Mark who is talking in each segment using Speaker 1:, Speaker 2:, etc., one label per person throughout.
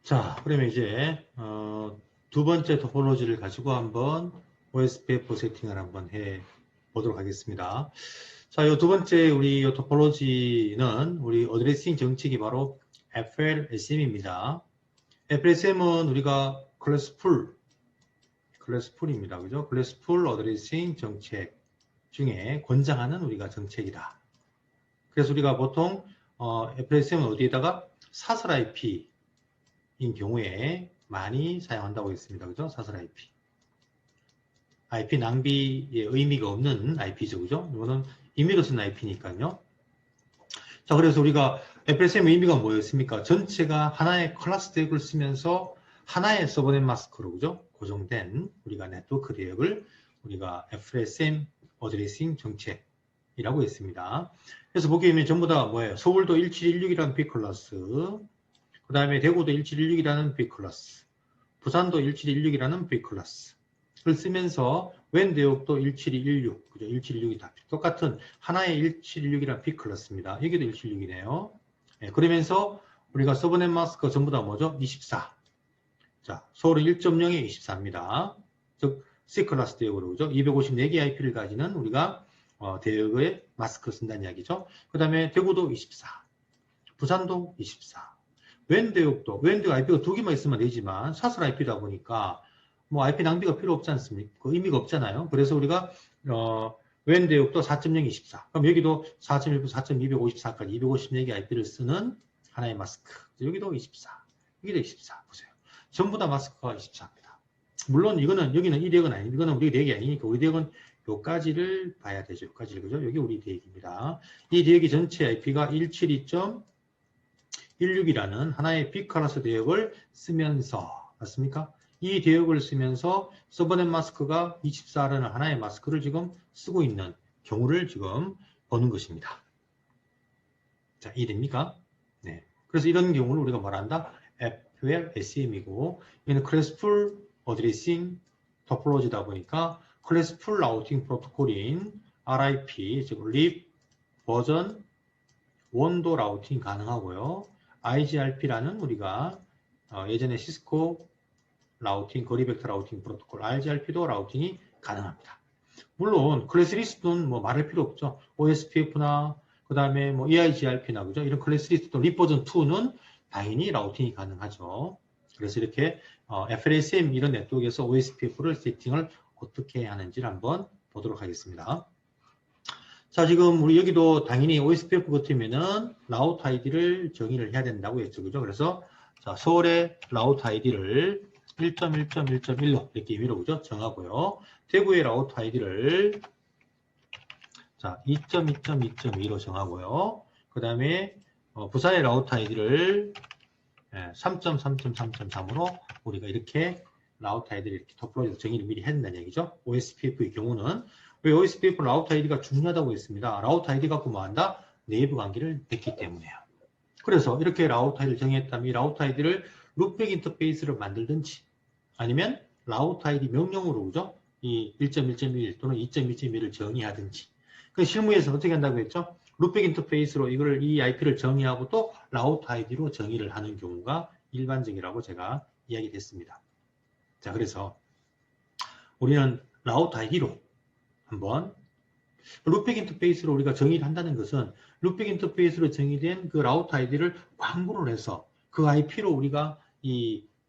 Speaker 1: 자, 그러면 이제 두 번째 토폴로지를 가지고 한번 OSPF 세팅을 한번 해 보도록 하겠습니다. 자, 이 두 번째 우리 이 토폴로지는 우리 어드레싱 정책이 바로 FLSM입니다. FLSM은 우리가 클래스풀입니다. 그죠? 클래스풀 어드레싱 정책 중에 권장하는 우리가 정책이다. 그래서 우리가 보통 FLSM은 어디에다가 사설 IP 인 경우에 많이 사용한다고 했습니다. 그죠? 사설 IP. IP 낭비의 의미가 없는 IP죠. 그죠? 이거는 임의로 쓴 IP니까요. 자, 그래서 우리가 FLSM의 의미가 뭐였습니까? 전체가 하나의 클래스 대역을 쓰면서 하나의 서버넷 마스크로, 그죠? 고정된 우리가 네트워크 대역을 우리가 FLSM 어드레싱 정책이라고 했습니다. 그래서 보게 되면 전부 다 뭐예요? 서울도 1716이라는 B클래스, 그 다음에 대구도 1716이라는 B클래스, 부산도 1716이라는 B클래스를 쓰면서 웬 대역도 1716, 그죠? 1716이 다 똑같은 하나의 1716이라는 B클래스입니다. 여기도 1716이네요. 네, 그러면서 우리가 서버넷 마스크 전부 다 뭐죠? 24. 자, 서울은 1.0에 24입니다. 즉, C클래스 대역으로, 그죠? 254개 IP를 가지는 우리가 대역의 마스크 쓴다는 이야기죠. 그 다음에 대구도 24. 부산도 24. 웬 대역도 IP가 두 개만 있으면 되지만 사설 IP다 보니까 뭐 IP 낭비가 필요 없지 않습니까? 그 의미가 없잖아요. 그래서 우리가 웬 대역도 4.0, 24. 그럼 여기도 4.1부터 4.254까지 254개 IP를 쓰는 하나의 마스크. 여기도 24. 여기도 24. 보세요. 전부 다 마스크가 24입니다. 물론 이거는 여기는 이 대역은 아니고 이거는 우리 대역이 아니니까 우리 대역은 요까지를 봐야 되죠. 요까지를, 그죠? 여기 우리 대역입니다. 이 대역이 전체 IP가 172.16이라는 하나의 B클래스 대역을 쓰면서, 맞습니까? 이 대역을 쓰면서 서버넷 마스크가 24라는 하나의 마스크를 지금 쓰고 있는 경우를 지금 보는 것입니다. 자, 이해됩니까? 네. 그래서 이런 경우를 우리가 말한다? FLSM이고, 얘는 클래스풀 어드레싱 토폴로지다 보니까 클래스풀 라우팅 프로토콜인 RIP, 즉 RIP 버전 원도 라우팅 가능하고요. IGRP라는 우리가 예전에 시스코 라우팅, 거리 벡터 라우팅 프로토콜 IGRP도 라우팅이 가능합니다. 물론 클래스 리스트는 뭐 말할 필요 없죠. OSPF나 그 다음에 뭐 EIGRP나 그죠? 이런 클래스 리스트 립 버전 2는 당연히 라우팅이 가능하죠. 그래서 이렇게 FLSM 이런 네트워크에서 OSPF를 세팅을 어떻게 하는지를 한번 보도록 하겠습니다. 자, 지금 우리 여기도 당연히 OSPF 같으면은 라우트 아이디를 정의를 해야 된다고 했죠. 그죠? 그래서 자, 서울의 라우트 아이디를 1.1.1.1로 이렇게 임의로 그죠? 정하고요. 대구의 라우트 아이디를 자, 2.2.2.2로 정하고요. 그 다음에 부산의 라우트 아이디를 3.3.3.3으로 우리가 이렇게 라우트 아이디를 이렇게 토폴로지로 정의를 미리 해야 된다는 얘기죠. OSPF의 경우는 왜 OSPF 라우트 아이디가 중요하다고 했습니다. 라우트 아이디 갖고 뭐 한다? 내부 관계를 맺기 때문에요. 그래서 이렇게 라우트 아이디를 정했다면 이 라우트 아이디를 룩백 인터페이스를 만들든지 아니면 라우트 아이디 명령으로 그죠? 이 1.1.1 또는 2.1.1을 정의하든지. 그 실무에서 어떻게 한다고 했죠? 룩백 인터페이스로 이 IP를 정의하고 또 라우트 아이디로 정의를 하는 경우가 일반적이라고 제가 이야기했습니다. 자, 그래서 우리는 라우트 아이디로 한번 룩백 인터페이스로 우리가 정의를 한다는 것은 룩백 인터페이스로 정의된 그 라우트 아이디를 광고를 해서 그 IP로 우리가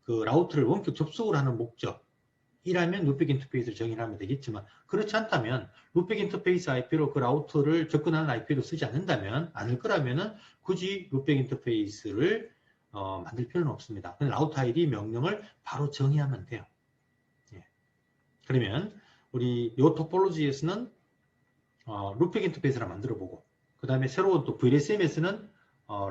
Speaker 1: 그 라우트를 원격 접속을 하는 목적이라면 룩백 인터페이스를 정의를 하면 되겠지만 그렇지 않다면 룩백 인터페이스 IP로 그 라우터를 접근하는 IP로 쓰지 않을 거라면은 굳이 룩백 인터페이스를 만들 필요는 없습니다. 라우트 아이디 명령을 바로 정의하면 돼요. 예. 그러면 우리 이 토폴로지에서는 룩백 인터페이스를 만들어보고 그 다음에 새로운 또 VLSM에서는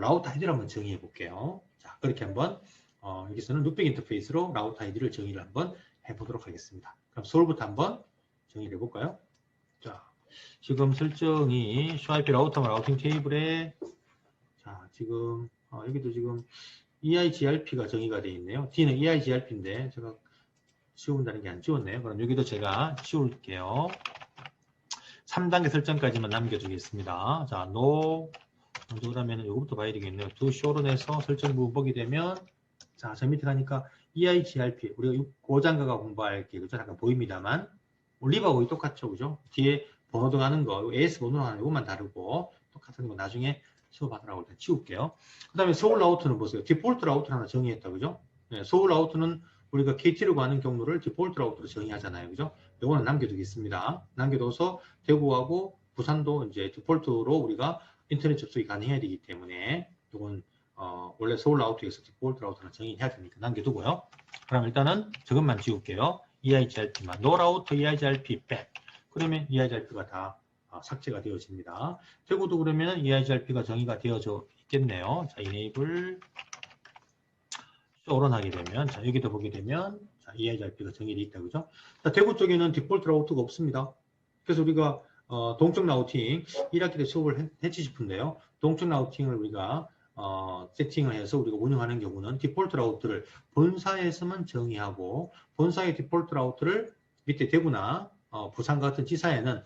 Speaker 1: 라우트 아이디를 한번 정의해 볼게요. 자, 그렇게 한번 여기서는 룩백 인터페이스로 라우트 아이디를 정의를 한번 해보도록 하겠습니다. 그럼 서울부터 한번 정의를 해볼까요? 자, 지금 설정이 쇼IP 라우터와 라우팅 테이블에 자, 지금 여기도 지금 EIGRP가 정의가 되어 있네요. D는 EIGRP인데 제가 지운다는 게 안 지웠네요. 그럼 여기도 제가 지울게요. 3단계 설정까지만 남겨주겠습니다. 자, no. 그러면 이거부터 봐야 되겠네요. to show로 내서 설정 부분 보게 되면 자, 저 밑에 가니까 EIGRP, 우리가 고장가가 공부할 게, 그죠? 잠깐 보입니다만, 리바 거의 똑같죠, 그죠? 뒤에 번호 등하는 거, AS 번호로 하는 이것만 다르고, 똑같은 거 나중에 수업하더라고 일단 치울게요. 그 다음에 서울 라우트는 보세요. 디폴트 라우트를 하나 정의했다, 그죠? 네, 서울 라우트는 우리가 KT로 가는 경로를 디폴트 라우트로 정의하잖아요, 그죠? 요거는 남겨두겠습니다. 남겨둬서 대구하고 부산도 이제 디폴트로 우리가 인터넷 접속이 가능해야 되기 때문에, 요건 원래 서울 라우트에서 디폴트 라우트는 정의해야 되니까 남겨두고요. 그럼 일단은 저것만 지울게요. EIGRP만. No 라우터 EIGRP back. 그러면 EIGRP가 다 삭제가 되어집니다. 대구도 그러면 EIGRP가 정의가 되어져 있겠네요. 자, enable show런 하게 되면, 자, 여기도 보게 되면, 자, EIGRP가 정의되어 있다, 그죠? 자, 대구 쪽에는 디폴트 라우트가 없습니다. 그래서 우리가 동쪽 라우팅 1학기 때 수업을 했지 싶은데요. 동쪽 라우팅을 우리가 세팅을 해서 우리가 운영하는 경우는 디폴트 라우트를 본사에서만 정의하고 본사의 디폴트 라우트를 밑에 대구나 부산 같은 지사에는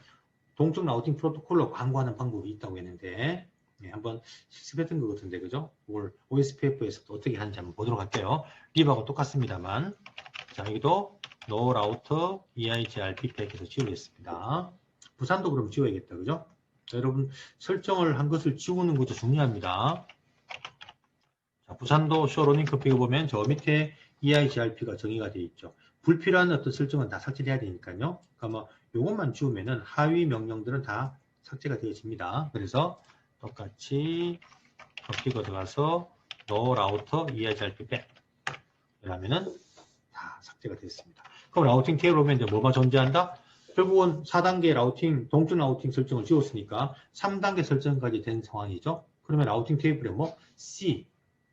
Speaker 1: 동쪽 라우팅 프로토콜로 광고하는 방법이 있다고 했는데 네, 한번 실습했던 것 같은데 그죠? 오늘 OSPF에서도 어떻게 하는지 한번 보도록 할게요. 리브하고 똑같습니다만 자 여기도 No Router EIGRP 팩에서 지우겠습니다. 부산도 그럼 지워야겠다 그죠? 자, 여러분 설정을 한 것을 지우는 것도 중요합니다. 자, 부산도 쇼로닝 커피가 보면 저 밑에 EIGRP가 정의가 되어 있죠. 불필요한 어떤 설정은 다 삭제해야 되니까요. 그러니까 요것만 지우면은 하위 명령들은 다 삭제가 되어집니다. 그래서 똑같이 커피가 들어가서 No Router EIGRP back 이러면은 다 삭제가 됐습니다. 그럼 라우팅 테이블 오면 이제 뭐가 존재한다? 결국은 4단계 라우팅, 동쪽 라우팅 설정을 지웠으니까 3단계 설정까지 된 상황이죠. 그러면 라우팅 테이블에 뭐 C,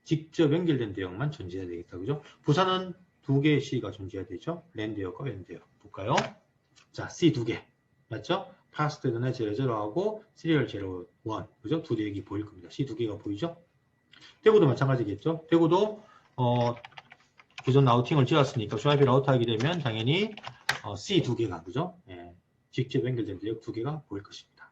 Speaker 1: 직접 연결된 대역만 존재해야 되겠다. 그죠? 부산은 2개의 C가 존재해야 되죠. 랜 대역과 웬 대역. 볼까요? 자, C 2개. 맞죠? 파스트는 00하고 시리얼 01. 그죠? 2대역이 보일 겁니다. C 2개가 보이죠? 대구도 마찬가지겠죠? 대구도, 기존 라우팅을 지었으니까 슈아이비 라우터 하게 되면 당연히 C 2개가 그죠? 예, 직접 연결된 대역 2개가 보일 것입니다.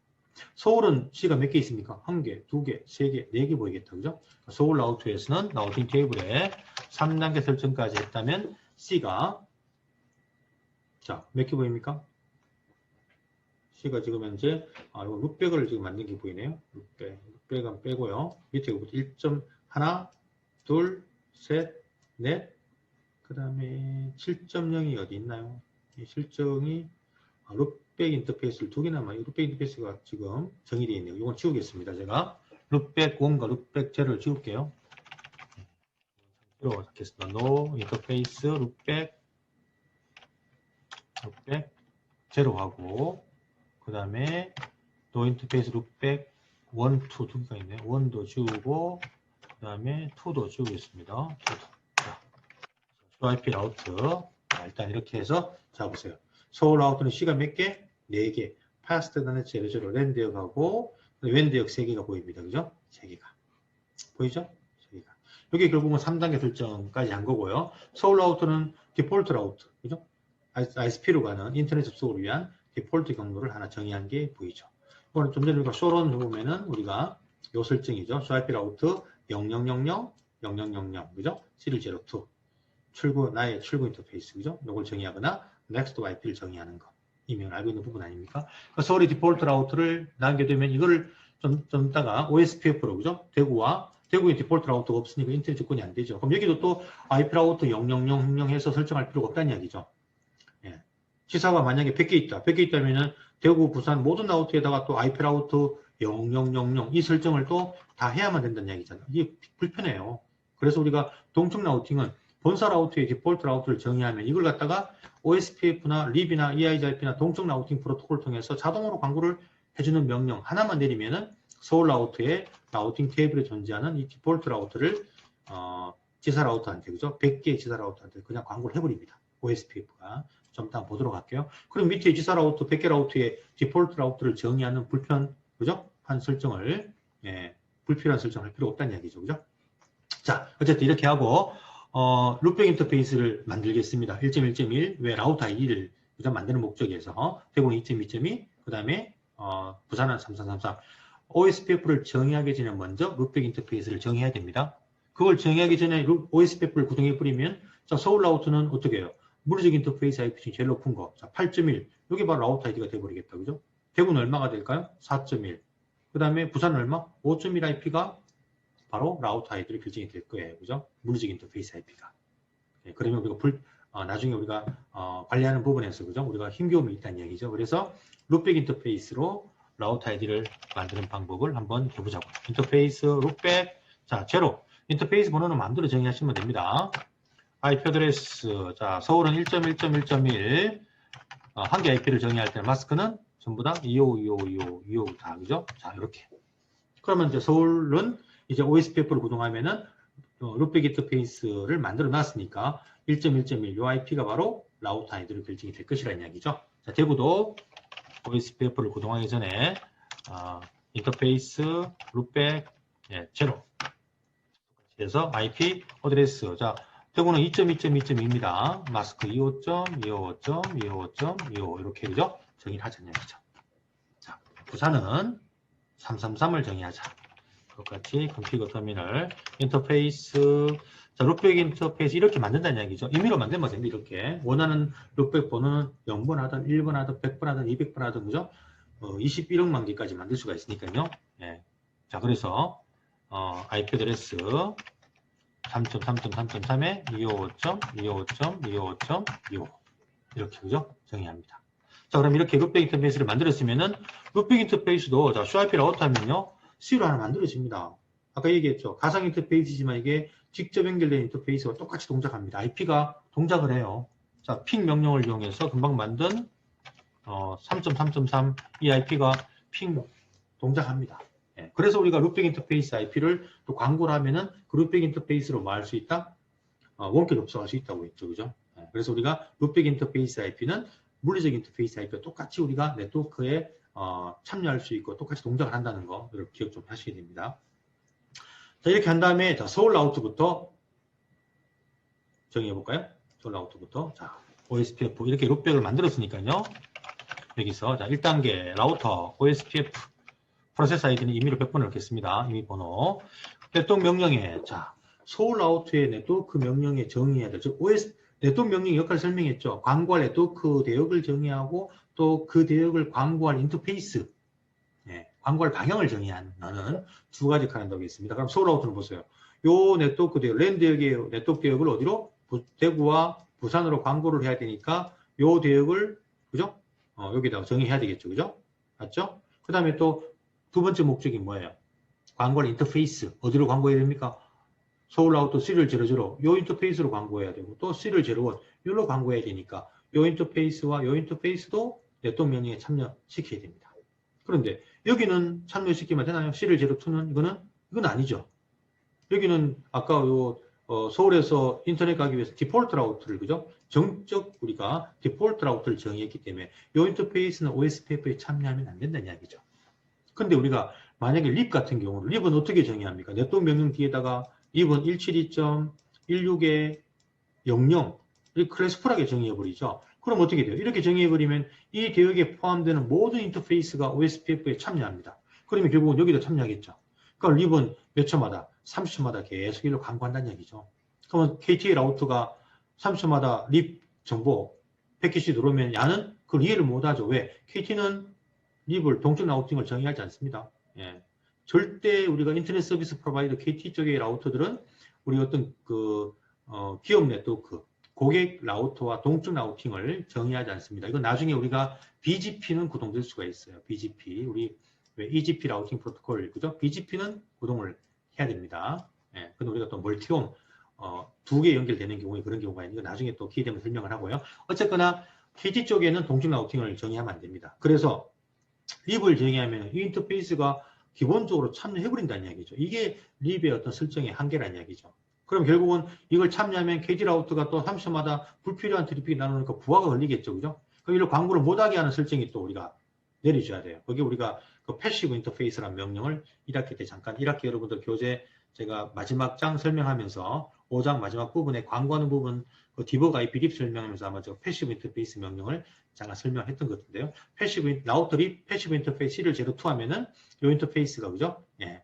Speaker 1: 서울은 C가 몇 개 있습니까? 1개, 2개, 3개, 4개 보이겠다. 그죠? 서울 라우터에서는 라우팅 테이블에 3단계 설정까지 했다면 C가 자, 몇 개 보입니까? C가 지금 현재 이거 600을 지금 만든 게 보이네요. 600은 빼고요. 밑에 1.1, 2, 셋, 넷, 그 다음에 7.0이 어디 있나요? 이 실정이 룩백 인터페이스를 2개나 룩백 인터페이스가 지금 정의되어 있네요. 이건 지우겠습니다. 제가 룩백 1과 룩백 0를 지울게요. 상태로 잡겠습니다. No 인터페이스 룩백 0하고 그 다음에 No 인터페이스 룩백 1, 2 2개가 있네요. 1도 지우고 그 다음에 2도 지우겠습니다. 2도. IP 라우트. 자, 일단 이렇게 해서 자 보세요. 서울 라우트는 C가 몇 개? 4개. 파스트는 00, 랜 대역하고 웬 대역 3개가 보입니다. 그죠? 3개가. 보이죠? 3개가. 여기 결국은 3단계 설정까지 한 거고요. 서울 라우트는 디폴트 라우트. 그죠? ISP로 가는 인터넷 접속을 위한 디폴트 경로를 하나 정의한 게 보이죠. 이거는 좀 전에 우리가 쇼런 해보면은 우리가 요 설정이죠. IP 라우트 0000, 0000, 그죠? 시리얼 02. 나의 출구 인터페이스, 그죠? 이걸 정의하거나 next IP를 정의하는 거. 이면 알고 있는 부분 아닙니까? 그러니까 서울의 디폴트 라우트를 남겨두면 이거를 좀 이따가 OSPF로, 그죠? 대구의 디폴트 라우트가 없으니까 인터넷 접근이 안 되죠. 그럼 여기도 또 IP 라우트 000 해서 설정할 필요가 없다는 이야기죠. 예. 지사가 만약에 100개 있다. 100개 있다면은 대구, 부산 모든 라우트에다가 또 IP 라우트 0000 이 설정을 또 다 해야만 된다는 이야기잖아요. 이게 불편해요. 그래서 우리가 동쪽 라우팅은 본사 라우트의 디폴트 라우트를 정의하면 이걸 갖다가 OSPF나 lib나 EIGRP나 동쪽 라우팅 프로토콜을 통해서 자동으로 광고를 해주는 명령 하나만 내리면은 서울 라우트의 라우팅 테이블에 존재하는 이 디폴트 라우트를 지사 라우터한테 그죠? 100개의 지사 라우터한테 그냥 광고를 해버립니다. OSPF가. 좀 이따 보도록 할게요. 그럼 밑에 지사 라우터 100개 라우트의 디폴트 라우트를 정의하는 그죠? 한 설정을 불필요한 설정을 할 필요 없다는 이야기죠. 그죠? 자, 어쨌든 이렇게 하고 룩백 인터페이스를 만들겠습니다. 1.1.1 왜 라우터 아이디를 만드는 목적에서 대구는 2.2.2 그 다음에 부산은 3333 OSPF를 정의하기 전에 먼저 룩백 인터페이스를 정의해야 됩니다. 그걸 정의하기 전에 OSPF를 구동해 버리면 자, 서울 라우터는 어떻게 해요? 물리적 인터페이스 IP 중에 제일 높은 거. 자, 8.1. 여기 바로 라우터 아이디가 돼버리겠다. 그죠? 대구는 얼마가 될까요? 4.1. 그 다음에 부산은 얼마? 5.1 IP가 바로 라우터 아이디로 결정이 될 거예요. 그죠? 물리적 인터페이스 IP가. 예, 그러면 우리가 나중에 우리가 관리하는 부분에서 그죠? 우리가 힘겨움이 있다는 얘기죠. 그래서 룩백 인터페이스로 라우터 아이디를 만드는 방법을 한번 해보자고요. 인터페이스 룩백 자 제로 인터페이스 번호는 마음대로 정의하시면 됩니다. IP 어드레스 자 서울은 1.1.1.1 한 개 IP를 정의할 때 마스크는 전부 다 255, 다 그죠? 자 이렇게 그러면 이제 서울은 이제 OSPF를 구동하면은 룩백 인터페이스를 만들어 놨으니까 1.1.1 요 IP가 바로 라우터 아이디로 결정이 될 것이라는 이야기죠. 자, 대구도 OSPF를 구동하기 전에 인터페이스 룩백 제로 그래서 IP 어드레스 자 대구는 2.2.2.2입니다. 마스크 25.25.25.25 이렇게 그죠? 정의를 하자는 이야기죠. 자, 부산은 333을 정의하자. 똑같이 컨피그 터미널 인터페이스 자 룩백 인터페이스 이렇게 만든다는 이야기죠. 임의로 만들면 됩니다. 이렇게 원하는 룩백 번호는 0번 하든 1번 하든 100번 하든 200번 하든 그죠? 21억만 개까지 만들 수가 있으니까요. 예. 자 그래서 IP 어드레스 3.3.3.3에 255.255.255.25 이렇게 그죠? 정의합니다. 자 그럼 이렇게 룩백 인터페이스를 만들었으면은 룩백 인터페이스도 자 SHA-IP 라우터 하면요. C로 하나 만들어집니다. 아까 얘기했죠. 가상 인터페이스지만 이게 직접 연결된 인터페이스와 똑같이 동작합니다. IP가 동작을 해요. 자, 핑 명령을 이용해서 금방 만든 3.3.3 이 IP가 핑 동작합니다. 예, 그래서 우리가 룩백 인터페이스 IP를 또 광고를 하면은 그 룩백 인터페이스로 뭐 할 수 있다? 원격 접속할 수 있다고 했죠. 그죠? 예, 그래서 우리가 룩백 인터페이스 IP는 물리적 인터페이스 IP와 똑같이 우리가 네트워크에 참여할 수 있고 똑같이 동작을 한다는 거 여러분 기억 좀 하시게 됩니다. 자 이렇게 한 다음에 자, 서울 라우트부터 정의해 볼까요? 서울 라우트부터 자 OSPF 이렇게 룩백을 만들었으니까요. 여기서 자 1단계 라우터 OSPF 프로세스 아이디는 임의로 100번을 넣겠습니다. 임의 번호 네트워크 명령에 자 서울 라우트의 네트워크 명령에 정의해야 될 즉 OS 네트워크 명령 역할을 설명했죠. 광고할 네트워크 대역을 정의하고 또 그 대역을 광고할 인터페이스, 광고할 방향을 정의하는 두 가지 역할을 한다고 했습니다. 그럼 서울 라우터는 보세요. 요 네트워크 대역, 랜 대역의 네트워크 대역을 어디로? 대구와 부산으로 광고를 해야 되니까 요 대역을, 그죠? 여기다가 정의해야 되겠죠. 그죠? 맞죠? 그 다음에 또 두 번째 목적이 뭐예요? 광고할 인터페이스. 어디로 광고해야 됩니까? 서울 라우터 C를 00, 요 인터페이스로 광고해야 되고 또 C를 01, 요로 광고해야 되니까 요 인터페이스와 요 인터페이스도 네트워크 명령에 참여시켜야 됩니다. 그런데 여기는 참여시키면 되나요? C를 02는 이건 아니죠. 여기는 아까 요 서울에서 인터넷 가기 위해서 디폴트 라우터를 그죠? 정적 우리가 디폴트 라우터를 정의했기 때문에 요 인터페이스는 OSPF에 참여하면 안 된다는 이야기죠. 근데 우리가 만약에 립 같은 경우는 립은 어떻게 정의합니까? 네트워크 명령 뒤에다가 립은 172.16에 00 클래스풀하게 정의해버리죠. 그럼 어떻게 돼요? 이렇게 정의해버리면 이 대역에 포함되는 모든 인터페이스가 OSPF에 참여합니다. 그러면 결국은 여기도 참여하겠죠. 그러니까 립은 몇 초마다 30초마다 계속 이로 광고한다는 얘기죠. 그러면 KTA 라우터가 30초마다 립 정보 패킷이 들어오면 야는 그걸 이해를 못하죠. 왜? KT는 립을 동적 라우팅을 정의하지 않습니다. 예. 절대 우리가 인터넷 서비스 프로바이더 KT 쪽의 라우터들은 우리 어떤 기업 네트워크, 고객 라우터와 동적 라우팅을 정의하지 않습니다. 이건 나중에 우리가 BGP는 구동될 수가 있어요. BGP, 우리 EGP 라우팅 프로토콜, 그죠? BGP는 구동을 해야 됩니다. 예. 근데 우리가 또 멀티홈, 두 개 연결되는 경우에 그런 경우가 있는 거 나중에 또 기회 되면 설명을 하고요. 어쨌거나 KT 쪽에는 동적 라우팅을 정의하면 안 됩니다. 그래서 립을 정의하면 이 인터페이스가 기본적으로 참여해버린다는 이야기죠. 이게 립의 어떤 설정의 한계라는 이야기죠. 그럼 결국은 이걸 참여하면 KT 라우터가 또 30초마다 불필요한 트래픽이 나누니까 부하가 걸리겠죠. 그죠? 그럼 이걸 광고를 못하게 하는 설정이 또 우리가 내려줘야 돼요. 거기 우리가 그 패시브 인터페이스라는 명령을 1학기 때 잠깐 1학기 여러분들 교재 제가 마지막 장 설명하면서 5장 마지막 부분에 광고하는 부분 그 디버그 IP 립 설명하면서 아마 저 패시브 인터페이스 명령을 잠깐 설명했던 것 같은데요. 라우터 립 패시브 인터페이스 C를 02 하면은 이 인터페이스가 그죠? 예.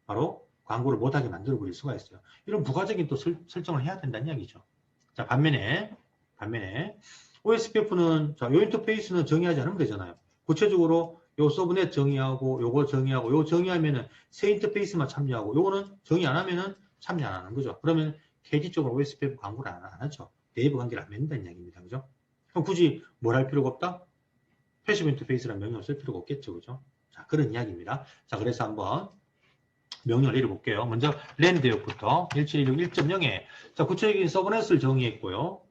Speaker 1: 바로 광고를 못하게 만들어 버릴 수가 있어요. 이런 부가적인 또 설정을 해야 된다는 이야기죠. 자, 반면에 OSPF는 자, 요 인터페이스는 정의하지 않으면 되잖아요. 구체적으로 요 서브넷 정의하고 요거 정의하고 요 정의하면은 새 인터페이스만 참여하고 요거는 정의 안 하면은 참여 안 하는 거죠. 그러면 KG적으로 OSPF 광고를 안 하죠. 네이버 관계를 안 맺는다는 이야기입니다. 그죠? 그럼 굳이 뭘 할 필요가 없다? 패시브 인터페이스라는 명령을 쓸 필요가 없겠죠. 그죠? 자, 그런 이야기입니다. 자, 그래서 한번 명령을 내려볼게요. 먼저 랜드역부터 1716 1.0에 자, 구체적인 서브넷을 정의했고요.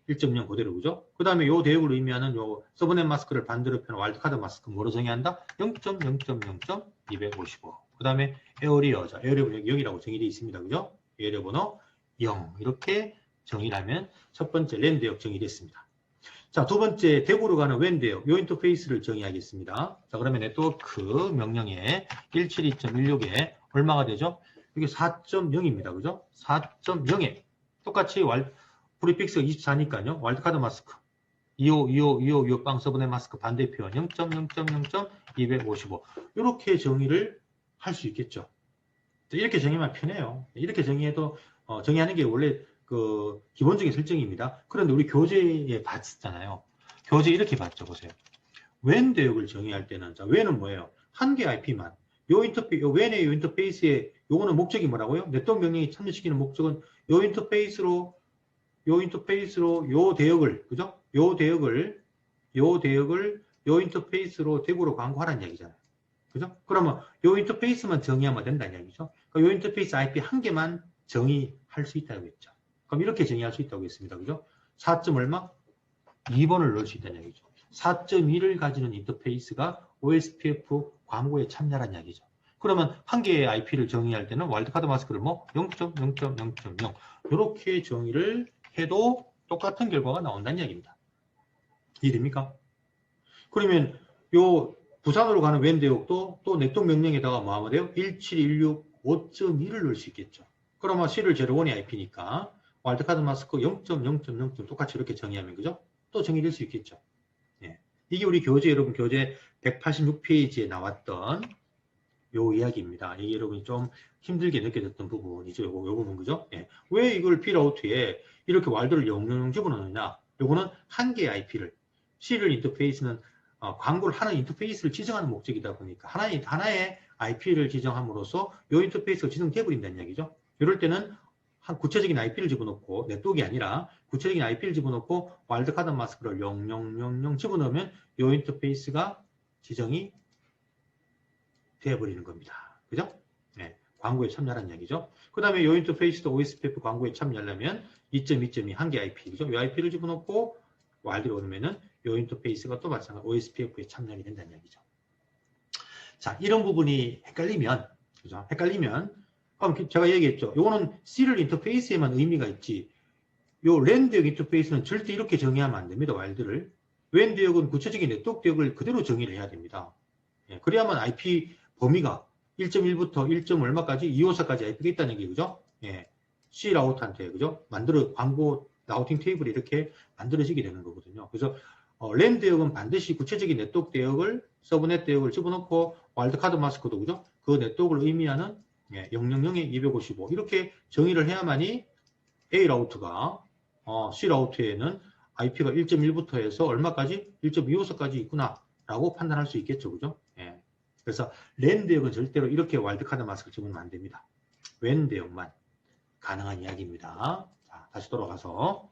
Speaker 1: 1.0 그대로 그죠? 그 다음에 요 대역을 의미하는 요 서브넷 마스크를 반대로 펴는 와일드카드 마스크 뭐로 정의한다? 0.0.0.255. 그 다음에 에어리어, 자, 에어리어 0이라고 정의되어 있습니다. 그죠? 에어리어 번호 0 이렇게 정의를 하면 첫 번째 랜드역 정의됐습니다. 자, 두 번째 대구로 가는 웬데요. 요 인터페이스를 정의하겠습니다. 자, 그러면 네트워크 명령에 172.16에 얼마가 되죠? 이게 4.0입니다. 그죠? 4.0에 똑같이 프리픽스가 24니까요. 와일드카드 마스크 25 빵 서브넷 마스크 반대표 0.0.0.255 이렇게 정의를 할 수 있겠죠. 이렇게 정의하면 편해요. 이렇게 정의해도 정의하는 게 원래 그 기본적인 설정입니다. 그런데 우리 교재에 봤잖아요. 교재 이렇게 봤죠. 보세요. 웬 대역을 정의할 때는 자, 웬은 뭐예요? 한 개 IP만. 요 웬의 요 인터페이스에 요거는 목적이 뭐라고요? 네트워크 명령이 참여시키는 목적은 요 인터페이스로 요 대역을 그죠? 요 대역을 요 인터페이스로 대구로 광고하라는 얘기잖아요. 그죠? 그러면 요 인터페이스만 정의하면 된다는 얘기죠. 그러니까 요 인터페이스 IP 한 개만 정의할 수 있다고 했죠. 그럼 이렇게 정의할 수 있다고 했습니다. 그죠? 4. 얼마? 2번을 넣을 수 있다는 얘기죠. 4.2를 가지는 인터페이스가 OSPF 광고에 참여하는 이야기죠. 그러면 한 개의 IP를 정의할 때는 와일드카드 마스크를 뭐 0.0.0.0 이렇게 정의를 해도 똑같은 결과가 나온다는 이야기입니다. 이해됩니까? 그러면 요 부산으로 가는 웬 대역도 또 네트워크 명령에다가 뭐 하면 돼요? 1716 5.2를 넣을 수 있겠죠. 그러면 C를 01의 IP니까 와일드카드 마스크 0.0.0. 똑같이 이렇게 정의하면 그죠? 또 정의될 수 있겠죠. 예. 이게 우리 교재 여러분 교재 186페이지에 나왔던 요 이야기입니다. 이게 여러분이 좀 힘들게 느껴졌던 부분이죠. 요 부분 그죠? 예. 왜 이걸 필아웃에 이렇게 와일드를 000 집어넣느냐? 요거는 한 개의 IP를 C를 인터페이스는 광고를 하는 인터페이스를 지정하는 목적이다 보니까 하나의 IP를 지정함으로써 요 인터페이스가 지정되어 버린다는 이야기죠. 이럴 때는 한 구체적인 IP를 집어넣고 네트워크가 아니라 구체적인 IP를 집어넣고 와일드카드 마스크를 0000 집어넣으면 요 인터페이스가 지정이 되어버리는 겁니다. 그죠? 네, 광고에 참여하는 이야기죠. 그 다음에 요 인터페이스도 OSPF 광고에 참여하려면 2.2.2 한 개 IP, 그죠? 이 IP를 집어넣고 와일드로 오면은 요 인터페이스가 또 마찬가지로 OSPF에 참여하게 된다는 이야기죠. 자, 이런 부분이 헷갈리면, 그죠? 헷갈리면, 그럼 제가 얘기했죠. 요거는 C를 인터페이스에만 의미가 있지, 요 랜드역 인터페이스는 절대 이렇게 정의하면 안 됩니다. 와일드를. 랜드역은 구체적인 네트워크 대역을 그대로 정의를 해야 됩니다. 예, 그래야만 IP 범위가 1.1부터 1. 얼마까지 254까지 IP가 있다는 얘기 그죠? 예. C 라우트한테 그죠? 광고 라우팅 테이블이 이렇게 만들어지게 되는 거거든요. 그래서 랜 대역은 반드시 구체적인 네트워크 대역을 서브넷 대역을 집어넣고 와일드카드 마스크도 그죠? 그 네트워크를 의미하는 000에 255 이렇게 정의를 해야만이 A 라우트가 C 라우트에는 IP가 1.1부터 해서 얼마까지? 1.254까지 있구나 라고 판단할 수 있겠죠. 그죠? 예. 그래서 랜 대역은 절대로 이렇게 와일드카드 마스크를 집으면 안 됩니다. 웬 대역만 가능한 이야기입니다. 자, 다시 돌아가서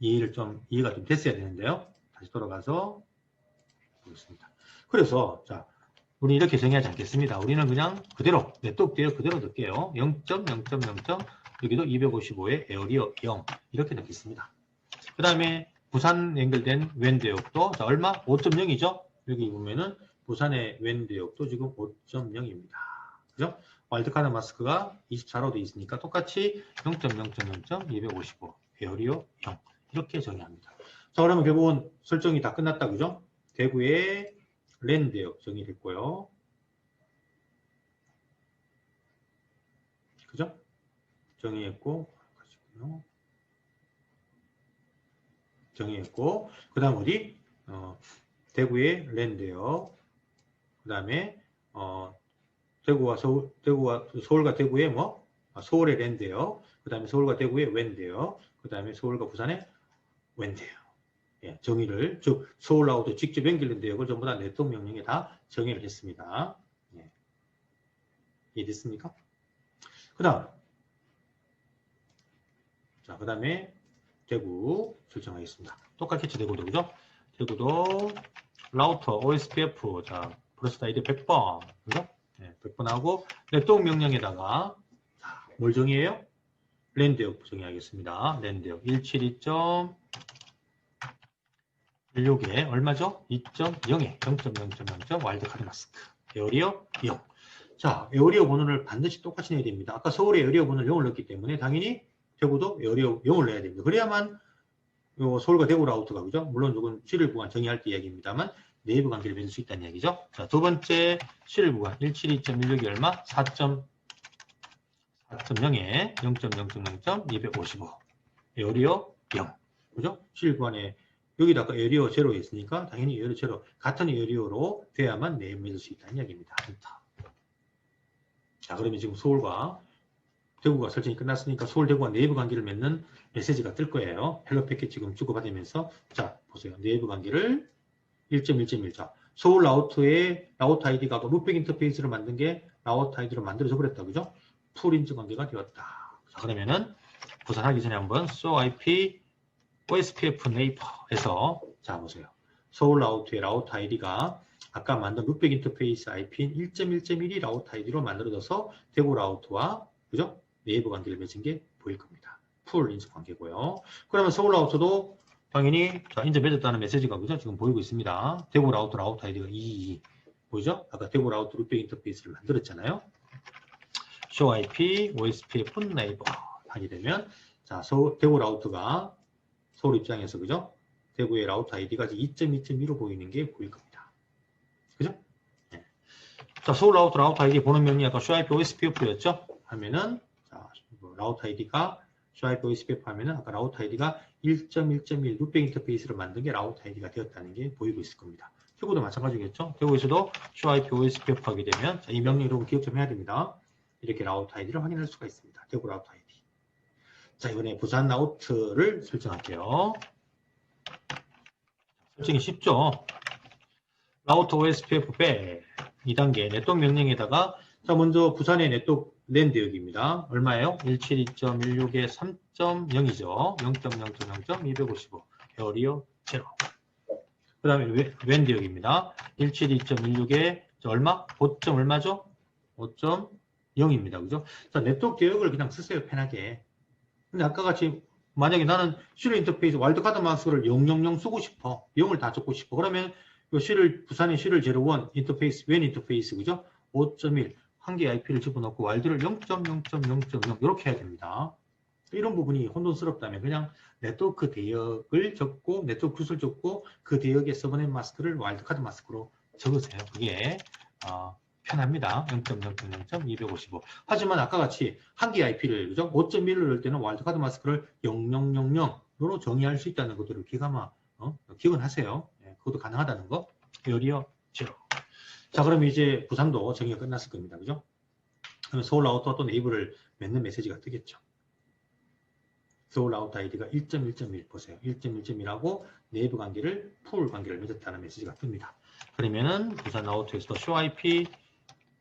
Speaker 1: 이해가 좀 됐어야 되는데요. 다시 돌아가서 보겠습니다. 그래서 자, 우리 이렇게 정의하지 않겠습니다. 우리는 그냥 그대로 네트워크 대역 그대로 넣을게요. 0.0.0. 여기도 255에 에어리어 0 이렇게 넣겠습니다. 그 다음에 부산 연결된 웬 대역도 자, 얼마? 5.0이죠. 여기 보면은 부산의 웬 대역도 지금 5.0입니다. 그죠? 와일드카드 마스크가 24로 되어 있으니까 똑같이 0.0.0.255 에어리어 0 이렇게 정의합니다. 자, 그러면 결국은 설정이 다 끝났다. 그죠? 대구의 랜 대역 정의됐고요. 그죠? 정의했고 정의했고 그 다음 어디? 대구의 랜 대역 그 다음에 서울과 대구의 뭐? 서울의 랜드요. 그 다음에 서울과 대구의 웬데요. 그 다음에 서울과 부산의 웬데요. 예, 정의를, 즉, 서울하고도 직접 연결된 대역을 전부 다 네트워크 명령에 다 정의를 했습니다. 예. 이해됐습니까? 그 다음. 자, 그 다음에 대구 설정하겠습니다. 똑같겠죠, 대구도, 그죠? 대구도 라우터 OSPF, 자, 브러스 아이디 100번, 그죠? 네, 100번 하고, 네트워크 명령에다가, 자, 뭘 정의해요? 랜드역 정의하겠습니다. 랜드역 172.16에 얼마죠? 2.0에 0.0.0. 와일드카드 마스크. 에어리어 0. 자, 에어리어 번호를 반드시 똑같이 내야 됩니다. 아까 서울에 에어리어 번호를 0을 넣었기 때문에 당연히 대구도 에어리어 0을 내야 됩니다. 그래야만 서울과 대구 라우트가, 그죠? 물론 이건 실일 구간 정의할 때 이야기입니다만 네이버 관계를 맺을 수 있다는 얘기죠. 자, 두 번째 실일 구간 172.16이 얼마? 4.0에 0.0.0.255 에어리어 0. 그죠? 실일 구간에 여기다가 에어리어 제로 있으니까 당연히 에어리어 제로 같은 에어리어로 돼야만 네이버 맺을 수 있다는 이야기입니다. 자, 그러면 지금 서울과 대구가 설정이 끝났으니까 서울, 대구와 네이버 관계를 맺는 메시지가 뜰 거예요. 헬로 패킷 지금 주고받으면서, 자, 보세요. 네이버 관계를 1.1.1자. 서울 라우트의 라우트 아이디가 루백 인터페이스를 만든 게 라우트 아이디로 만들어져 버렸다. 그죠? 풀 인증 관계가 되었다. 자, 그러면은 부산하기 전에 한번 SOIP OSPF 네이버에서, 자, 보세요. 서울 라우트의 라우트 아이디가 아까 만든 루백 인터페이스 IP인 1.1.1이 라우트 아이디로 만들어져서 대구 라우트와, 그죠? 네이버 관계를 맺은 게 보일 겁니다. 풀 인증 관계고요. 그러면 서울 라우터도 당연히 자, 인증 맺었다는 메시지가, 그죠? 지금 보이고 있습니다. 대구 라우터 라우터 아이디가 222 보이죠? 아까 대구 라우터 루백 인터페이스를 만들었잖아요. show IP OSPF 네이버 하게 되면, 자, 대구 라우터가 서울 입장에서, 그죠? 대구의 라우터 아이디가 2.2.2로 보이는 게 보일 겁니다. 그죠? 네. 자, 서울 라우터 라우터 아이디 보는 명령이 아까 show IP OSPF였죠? 하면은, 자, 라우터 아이디가 show IP OSPF 하면은 아까 라우터 아이디가 1.1.1 루백 인터페이스를 만든 게 라우터 아이디가 되었다는 게 보이고 있을 겁니다. 대구도 마찬가지겠죠? 대구에서도 show IP OSPF 하게 되면, 자, 이 명령 여러분 기억 좀 해야 됩니다. 이렇게 라우터 아이디를 확인할 수가 있습니다. 대구 라우터 아이디. 자, 이번에 부산 라우트를 설정할게요. 설정이 쉽죠? 라우터 OSPF 100 2단계 네트워크 명령에다가, 자, 먼저 부산의 네트워크 랜드역입니다. 얼마예요? 172.16에 3.0이죠. 0.0.0.255 에어리어 0. 그 다음에 웬드역입니다. 172.16에 얼마? 5. 얼마죠? 5.0입니다. 그죠? 자, 네트워크 대역을 그냥 쓰세요. 편하게. 근데 아까 같이 만약에 나는 실일 인터페이스 와일드카드 마스크를 000 쓰고 싶어. 0을 다 적고 싶어. 그러면 부산의 실일 01 인터페이스, 웬 인터페이스, 그죠? 5.1 한 개의 IP를 집어넣고 와일드를 0.0.0.0 이렇게 해야 됩니다. 이런 부분이 혼돈스럽다면 그냥 네트워크 대역을 적고 네트워크 굿을 적고 그 대역의 서버넷 마스크를 와일드카드 마스크로 적으세요. 그게 편합니다. 0.0.0.255. 하지만 아까 같이 한 개의 IP를, 그죠? 5.1을 넣을 때는 와일드카드 마스크를 0000으로 정의할 수 있다는 것들을 기억은 하세요. 네, 그것도 가능하다는 거. 에어리어 0. 자, 그럼 이제 부산도 정의가 끝났을 겁니다. 그죠? 그럼 서울 라우터와 또 네이버를 맺는 메시지가 뜨겠죠. 서울 라우터 아이디가 1.1.1 보세요. 1.1.1하고 네이버 관계를 풀 관계를 맺었다는 메시지가 뜹니다. 그러면은 부산 라우터에서도 show IP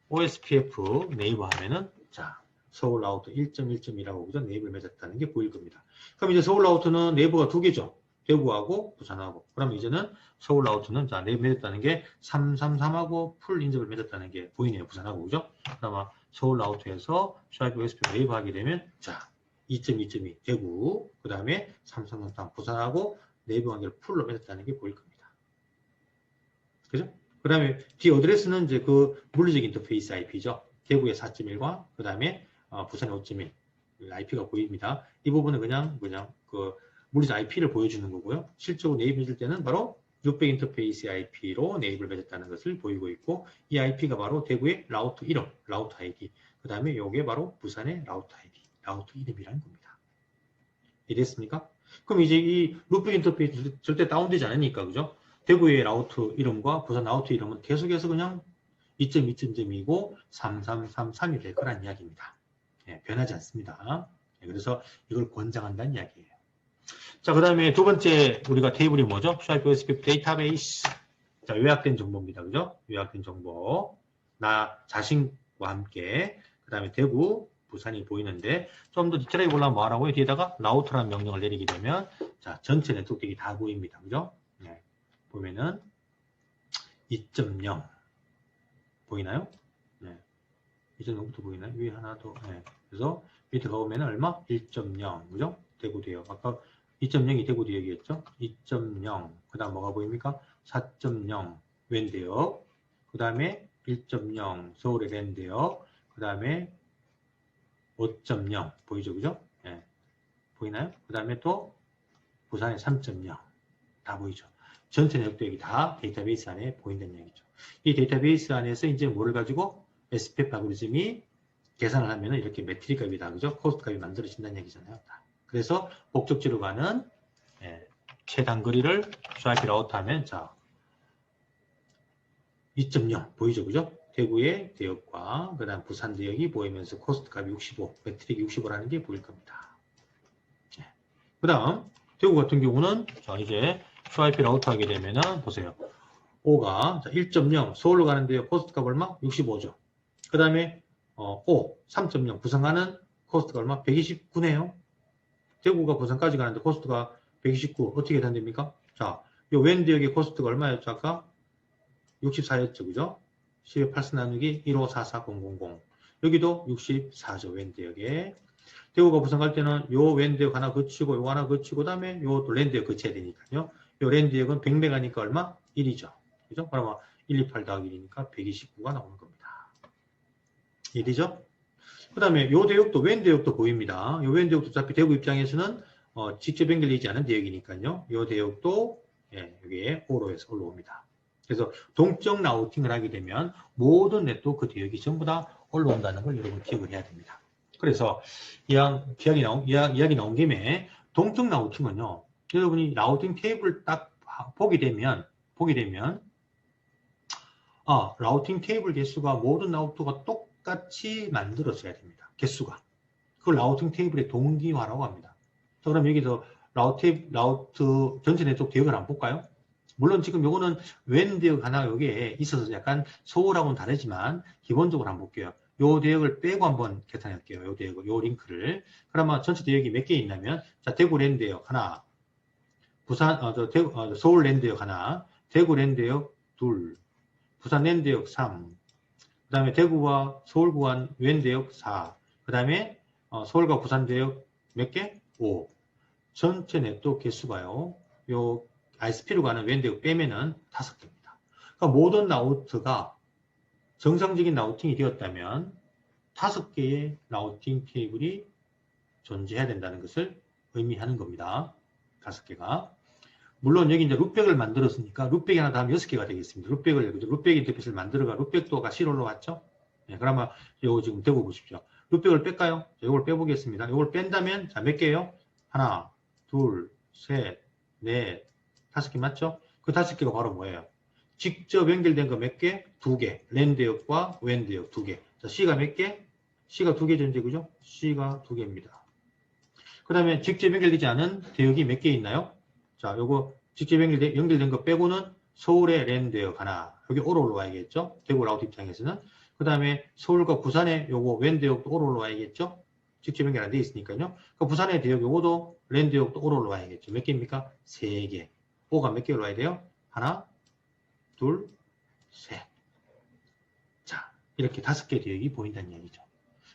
Speaker 1: OSPF 네이버 하면은, 자, 서울 라우터 1.1.1하고 그죠? 네이버를 맺었다는 게 보일 겁니다. 그럼 이제 서울 라우터는 네이버가 두 개죠. 대구하고 부산하고. 그럼 이제는 서울 라우터는, 자, 네이버 맺었다는 게 333하고 풀 인접을 맺었다는 게 보이네요. 부산하고, 그죠? 그러면 서울 라우터에서 show IP OSPF 네이버 하게 되면, 자, 2.2.2 대구, 그 다음에 333 부산하고 네이버 관계를 풀로 맺었다는 게 보일 겁니다. 그죠? 그 다음에 D 어드레스는 이제 그 물리적 인터페이스 IP죠. 대구의 4.1과 그 다음에 부산의 5.1 IP가 보입니다. 이 부분은 그냥 그 물리적 IP를 보여주는 거고요. 실제로 네이버 맺을 때는 바로 600 인터페이스 IP로 네이버를 맺었다는 것을 보이고 있고, 이 IP가 바로 대구의 라우터 이름, 라우터 ID, 그 다음에 이게 바로 부산의 라우터 ID, 라우터 이름이라는 겁니다. 이해됐습니까? 그럼 이제 이 루백 인터페이스 절대 다운되지 않으니까, 그죠? 대구의 라우터 이름과 부산 라우터 이름은 계속해서 그냥 2.2점이고 3333이 될 거란 이야기입니다. 예, 변하지 않습니다. 예, 그래서 이걸 권장한다는 이야기예요. 자, 그 다음에 두 번째 우리가 테이블이 뭐죠? Swipe OSPF 데이터베이스. 자, 요약된 정보입니다. 그죠? 요약된 정보. 나 자신과 함께 그 다음에 대구, 부산이 보이는데 좀 더 디테일하게 보려면 뭐 하라고요? 뒤에다가 라우터라는 명령을 내리게 되면 자, 전체 네트워크들이 다 보입니다. 그죠? 네. 보면은 2.0 보이나요? 네. 2.0부터 보이나요? 위에 하나 더. 네. 그래서 밑에 가보면 얼마? 1.0 그죠? 대구 대역. 아까 2.0이 대구 대역이었죠? 2.0 그 다음 뭐가 보입니까? 4.0 웬 대역. 그 다음에 1.0 서울의 랜 대역. 그 다음에 5.0 보이죠? 그죠? 네. 보이나요? 그 다음에 또 부산의 3.0 다 보이죠? 전체 내역 대역이 다 데이터베이스 안에 보인다는 얘기죠. 이 데이터베이스 안에서 이제 뭐를 가지고 SPF 알고리즘이 계산을 하면 이렇게 매트릭 값이다. 그죠? 코스트 값이 만들어진다는 얘기잖아요. 그래서 목적지로 가는 최단 거리를 스와이프 라우트 하면 자 2.0 보이죠? 그죠? 대구의 대역과 그 다음 부산 대역이 보이면서 코스트 값이 65, 매트릭이 65라는 게 보일 겁니다. 그 다음 대구 같은 경우는 자 이제 스와이프 라우트 하게 되면은 보세요. 5가 1.0 서울로 가는데요. 코스트 값 얼마? 65죠. 그 다음에 5, 3.0 부산 가는 코스트가 얼마? 129네요. 대구가 부산까지 가는데 코스트가 129 어떻게 된답니까? 자, 요 웬 지역의 코스트가 얼마였죠? 아까 64였죠. 그죠? 10의 8스 나누기 1544000 여기도 64죠. 웬 지역에 대구가 부산 갈 때는 요 웬 지역 하나 거치고 요 하나 거치고 그다음에 요 또 랜 지역 거쳐야 되니까요. 요 랜 지역은 100메가니까 얼마? 1이죠. 그죠? 그러면 128 더하기 1이니까 129가 나오는 겁니다. 1이죠? 그 다음에 요 대역도 웬 대역도 보입니다. 요 웬 대역도 어차피 대구 입장에서는 직접 연결되지 않은 대역이니까요. 요 대역도 여기에 O로 해서 올라옵니다. 그래서 동적 라우팅을 하게 되면 모든 네트워크 대역이 전부 다 올라온다는 걸 여러분 기억을 해야 됩니다. 그래서 이야기 나온 김에 동적 라우팅은요. 여러분이 라우팅 테이블을 딱 보게 되면 라우팅 테이블 개수가 모든 라우터가 똑같이 만들어져야 됩니다. 개수가. 그걸 라우팅 테이블의 동기화라고 합니다. 자, 그럼 여기서 라우트 전체 네트워크 대역을 한번 볼까요? 물론 지금 요거는 웬 대역 하나 여기에 있어서 약간 소홀하고는 다르지만 기본적으로 한번 볼게요. 요 대역을 빼고 한번 계산할게요. 요 대역, 요 링크를. 그러면 전체 대역이 몇 개 있냐면 자, 대구 랜 대역 하나, 부산 서울 랜 대역 하나, 대구 랜 대역 둘, 부산 랜 대역 3, 그 다음에 대구와 서울 구간 웬 대역 4, 그 다음에 서울과 부산 대역 몇 개? 5. 전체 네트워크 개수가요. 요 ISP로 가는 웬 대역 빼면은 5개입니다. 그러니까 모든 라우트가 정상적인 라우팅이 되었다면 5개의 라우팅 테이블이 존재해야 된다는 것을 의미하는 겁니다. 5개가. 물론 여기 이제 룻백을 만들었으니까 룻백이 하나 더 하면 6개가 되겠습니다. 룻백 인터페이스를 만들어가 룻백도 아까 실올로 왔죠? 네, 그러면 요거 지금 대고 보십시오. 룻백을 뺄까요? 요걸 빼보겠습니다. 요걸 뺀다면 자, 몇 개예요? 하나, 둘, 셋, 넷, 5개 맞죠? 그 5개가 바로 뭐예요? 직접 연결된 거 몇 개? 2개. 랜 대역과 웬 대역 2개. 자, C가 몇 개? C가 2개 전제 그죠? C가 2개입니다. 그 다음에 직접 연결되지 않은 대역이 몇 개 있나요? 자, 요거 직접 연결된 거 빼고는 서울의 랜 대역 하나. 여기 오로 올라와야겠죠? 대구 라우트 입장에서는. 그 다음에 서울과 부산의 요거 웬 대역도 오로 올라와야겠죠? 직접 연결 안 돼 있으니까요. 그 부산의 대역 요거도 랜 대역도 오로 올라와야겠죠. 몇 개입니까? 3개. O가 몇 개 올라와야 돼요? 하나, 둘, 셋. 자, 이렇게 5개 대역이 보인다는 얘기죠.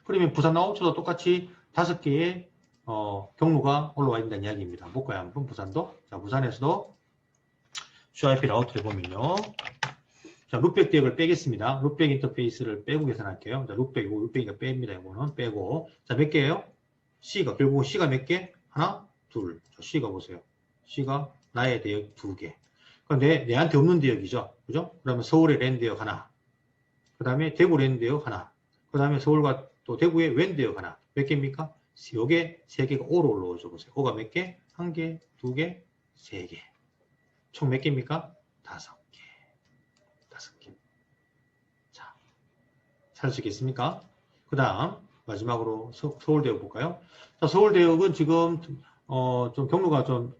Speaker 1: 그러면 부산 라우트도 똑같이 5개의 경로가 올라와 있다는 이야기입니다. 볼까요? 한번 부산도. 자, 부산에서도 CIP 라우트를 보면요. 자, 룻백 대역을 빼겠습니다. 룻백 인터페이스를 빼고 계산할게요. 자, 룻백이가 뺍니다. 이거는 빼고. 자, 몇 개예요? C가, 결국 C가 몇 개? 하나, 둘. 자, C가 보세요. C가 나의 대역 2개. 그러니까 내한테 없는 대역이죠. 그죠? 그러면 서울의 랜 대역 하나. 그 다음에 대구 랜 대역 하나. 그 다음에 서울과 또 대구의 웬 대역 하나. 몇 개입니까? 요게 3개가 O로 올라오죠. 보세요. O가 몇 개? 1개, 2개, 3개. 총 몇 개입니까? 5개. 5개. 자, 찾을 수 있겠습니까? 그 다음 마지막으로 서울대역 볼까요? 자, 서울대역은 지금 좀 경로가 좀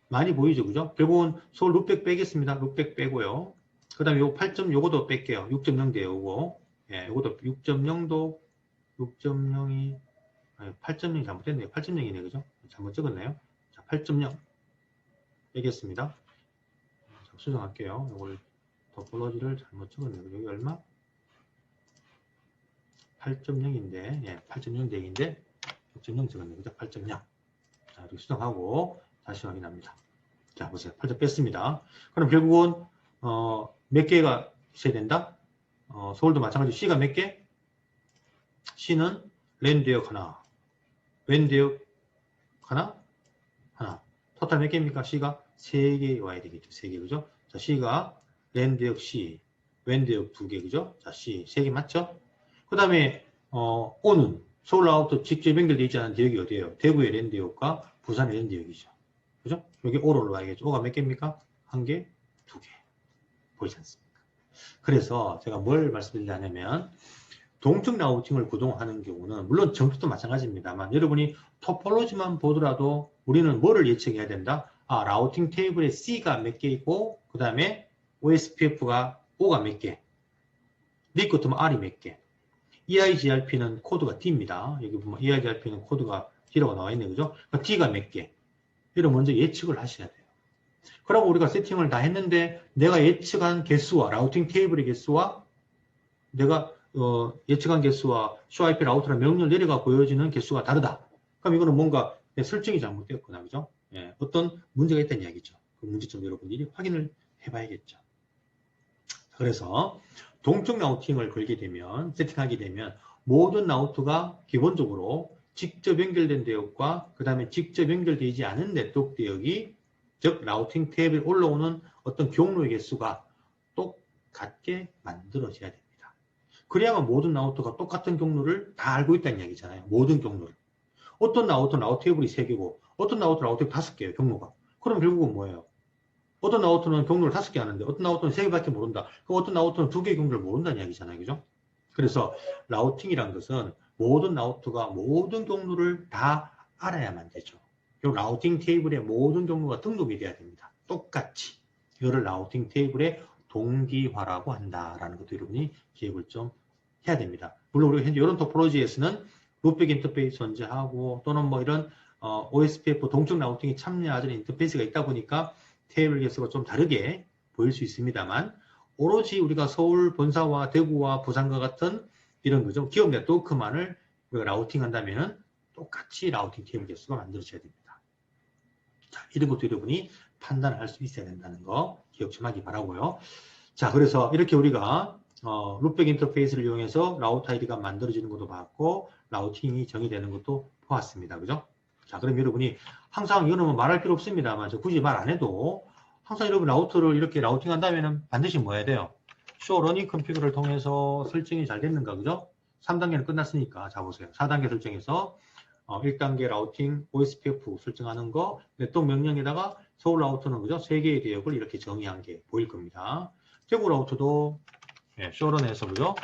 Speaker 1: 많이 보이죠, 그죠? 결국은 서울 룩백 빼겠습니다. 룩백 빼고요. 그 다음에 요 8점 요거도 뺄게요. 6.0대 요거. 예, 요것도 6.0도 6.0이 8.0이 잘못됐네요. 8.0이네, 그죠? 잘못 적었네요. 자, 8.0 빼겠습니다. 자, 수정할게요. 요걸 토폴로지를 잘못 적었네요. 여기 얼마? 8.0인데, 예, 8.0 대인데 6.0 적었네요. 그죠? 8.0. 자, 이렇게 수정하고 다시 확인합니다. 자, 보세요. 8점 뺐습니다. 그럼 결국은 몇 개가 있어야 된다? 서울도 마찬가지로 C가 몇 개? C는 랜드역 하나, 웬드역 하나, 하나. 토탈 몇 개입니까? C가 3개 와야 되겠죠. 3개, 그죠? 자, C가 랜드역 C, 웬드역 2개, 그죠? 자, C 3개 맞죠? 그 다음에 O는 서울 아웃도 직접 연결되어 있지 않은 지역이 어디예요? 대구의 랜드역과 부산의 랜드역이죠. 그죠? 여기 O로 올라가야겠죠. O가 몇 개입니까? 1개, 2개. 보이지 않습니까? 그래서 제가 뭘 말씀드리냐면 동적 라우팅을 구동하는 경우는 물론 전부터 마찬가지입니다만 여러분이 토폴로지만 보더라도 우리는 뭐를 예측해야 된다? 아, 라우팅 테이블에 C가 몇 개 있고 그 다음에 OSPF가 O가 몇 개, D 끝으면 R이 몇 개. EIGRP는 코드가 D입니다. 여기 보면 EIGRP는 코드가 D라고 나와 있네, 그죠? D가 몇 개. 이를 먼저 예측을 하셔야 돼요. 그러고 우리가 세팅을 다 했는데 내가 예측한 개수와 라우팅 테이블의 개수와 내가 예측한 개수와 ShowIP 라우터랑 명령을 내려가 보여지는 개수가 다르다. 그럼 이거는 뭔가 설정이 잘못되었구나, 그죠? 예, 어떤 문제가 있다는 이야기죠. 그 문제점 여러분들이 확인을 해봐야겠죠. 그래서 동적 라우팅을 걸게 되면, 세팅하게 되면 모든 라우터가 기본적으로 직접 연결된 대역과 그 다음에 직접 연결되지 않은 네트워크 대역이 즉 라우팅 테이블에 올라오는 어떤 경로의 개수가 똑같게 만들어져야 됩니다. 그래야만 모든 라우터가 똑같은 경로를 다 알고 있다는 이야기잖아요. 모든 경로를. 어떤 라우터는 라우터 테이블이 3개고 어떤 라우터는 라우터 테이블 5개예요. 경로가. 그럼 결국은 뭐예요? 어떤 라우터는 경로를 5개 하는데 어떤 라우터는 3개밖에 모른다. 그럼 어떤 라우터는 2개의 경로를 모른다는 이야기잖아요. 그죠? 그래서 라우팅이란 것은 모든 라우터가 모든 경로를 다 알아야만 되죠. 이 라우팅 테이블에 모든 경로가 등록이 돼야 됩니다. 똑같이. 이거를 라우팅 테이블의 동기화라고 한다라는 것도 여러분이 기억을 좀 해야 됩니다. 물론 우리가 현재 이런 토폴로지에서는 룩백 인터페이스 존재하고 또는 뭐 이런 OSPF 동적 라우팅에 참여하는 인터페이스가 있다 보니까 테이블 개수가 좀 다르게 보일 수 있습니다만 오로지 우리가 서울 본사와 대구와 부산과 같은 이런 거죠. 기업 네트워크만을 우리가 라우팅 한다면 똑같이 라우팅 테이블 개수가 만들어져야 됩니다. 자, 이런 것도 여러분이 판단을 할 수 있어야 된다는 거 기억 좀 하기 바라고요. 자, 그래서 이렇게 우리가 룩백 인터페이스를 이용해서 라우터 아이디가 만들어지는 것도 봤고 라우팅이 정의되는 것도 보았습니다. 그죠? 자, 그럼 여러분이 항상 이거는 뭐 말할 필요 없습니다만 굳이 말 안 해도 항상 여러분 라우터를 이렇게 라우팅 한다면 반드시 뭐 해야 돼요? show running configure를 통해서 설정이 잘 됐는가, 그죠? 3단계는 끝났으니까. 자, 보세요. 4단계 설정에서 1단계 라우팅 OSPF 설정하는 거, 네트워크 명령에다가 서울 라우터는 그죠? 3개의 대역을 이렇게 정의한 게 보일 겁니다. 대구 라우터도 쇼런에서 그죠?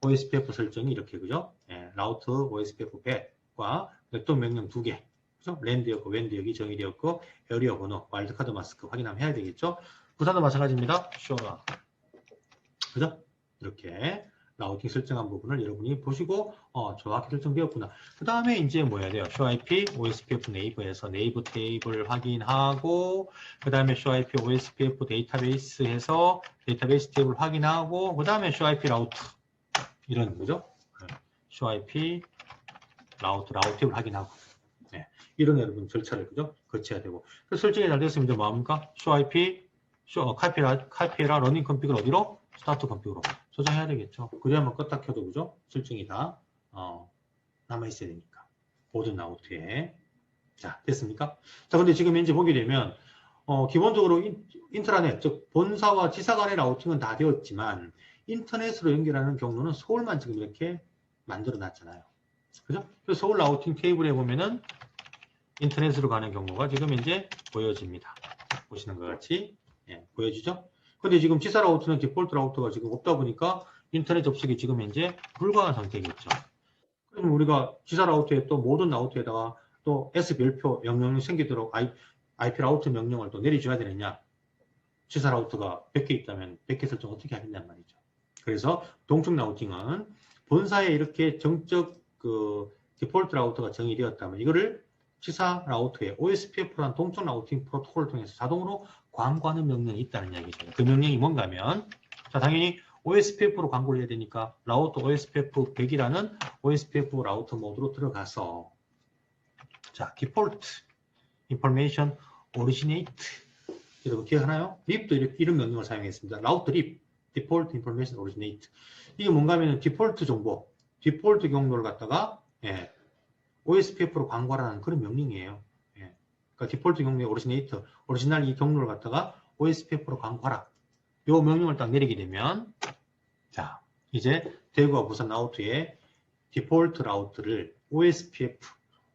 Speaker 1: OSPF 설정이 이렇게 그죠? 라우터 OSPF 100과 네트워크 명령 2개. 그죠? 랜드역, 웬드역이 정의되었고, 에리어 번호, 와일드카드 마스크 확인하면 해야 되겠죠? 부산도 마찬가지입니다. 쇼런. 그죠? 이렇게 라우팅 설정한 부분을 여러분이 보시고, 정확히 설정되었구나. 그 다음에 이제 뭐 해야 돼요? ShowIP, OSPF 네이버에서 네이버 테이블 확인하고, 그 다음에 ShowIP, OSPF 데이터베이스 해서 데이터베이스 테이블 확인하고, 그 다음에 ShowIP 라우트. 이런 거죠? ShowIP, 라우트 테이블 확인하고. 네. 이런 여러분 절차를 그죠? 거쳐야 되고. 그 설정이 잘 됐으면 이제 뭐합니까? ShowIP, 카피에라 러닝 컨피그를 어디로? 스타트 컨피그로 저장해야 되겠죠. 그래야만 껐다 켜도 그죠? 설정이 다 남아있어야 되니까. 모든 라우트에. 자, 됐습니까? 자, 근데 지금 현재 보게 되면 기본적으로 인트라넷, 즉 본사와 지사 간의 라우팅은 다 되었지만 인터넷으로 연결하는 경로는 서울만 지금 이렇게 만들어 놨잖아요. 그죠? 그래서 서울 라우팅 테이블에 보면은 인터넷으로 가는 경로가 지금 이제 보여집니다. 보시는 것 같이 보여지죠? 근데 지금 지사 라우터는 디폴트 라우터가 지금 없다 보니까 인터넷 접속이 지금 현재 불가한 상태겠죠. 그럼 우리가 지사 라우터에 또 모든 라우터에다가 또 S 별표 명령이 생기도록 IP 라우터 명령을 또 내려줘야 되느냐. 지사 라우터가 100개 있다면 100개 설정 어떻게 하겠냔 말이죠. 그래서 동적 라우팅은 본사에 이렇게 정적 디폴트 라우터가 정의되었다면 이거를 지사 라우터에 OSPF라는 동적 라우팅 프로토콜을 통해서 자동으로 광고하는 명령이 있다는 이야기죠. 그 명령이 뭔가 하면 자 당연히 OSPF로 광고를 해야 되니까 라우터 OSPF 100이라는 OSPF 라우터 모드로 들어가서 자 디폴트 인포메이션 오리지네이트 여러분 기억하나요? 립도 이런 명령을 사용했습니다. 라우터 립 디폴트 인포메이션 오리지네이트 이게 뭔가 하면 디폴트 정보 디폴트 경로를 갖다가 OSPF로 광고하라는 그런 명령이에요. 그러니까 디폴트 경로의 오리지네이터 오리지널 이 경로를 갖다가 OSPF로 광고하라. 이 명령을 딱 내리게 되면 자 이제 대구와 부산 라우터의 디폴트 라우터를 OSPF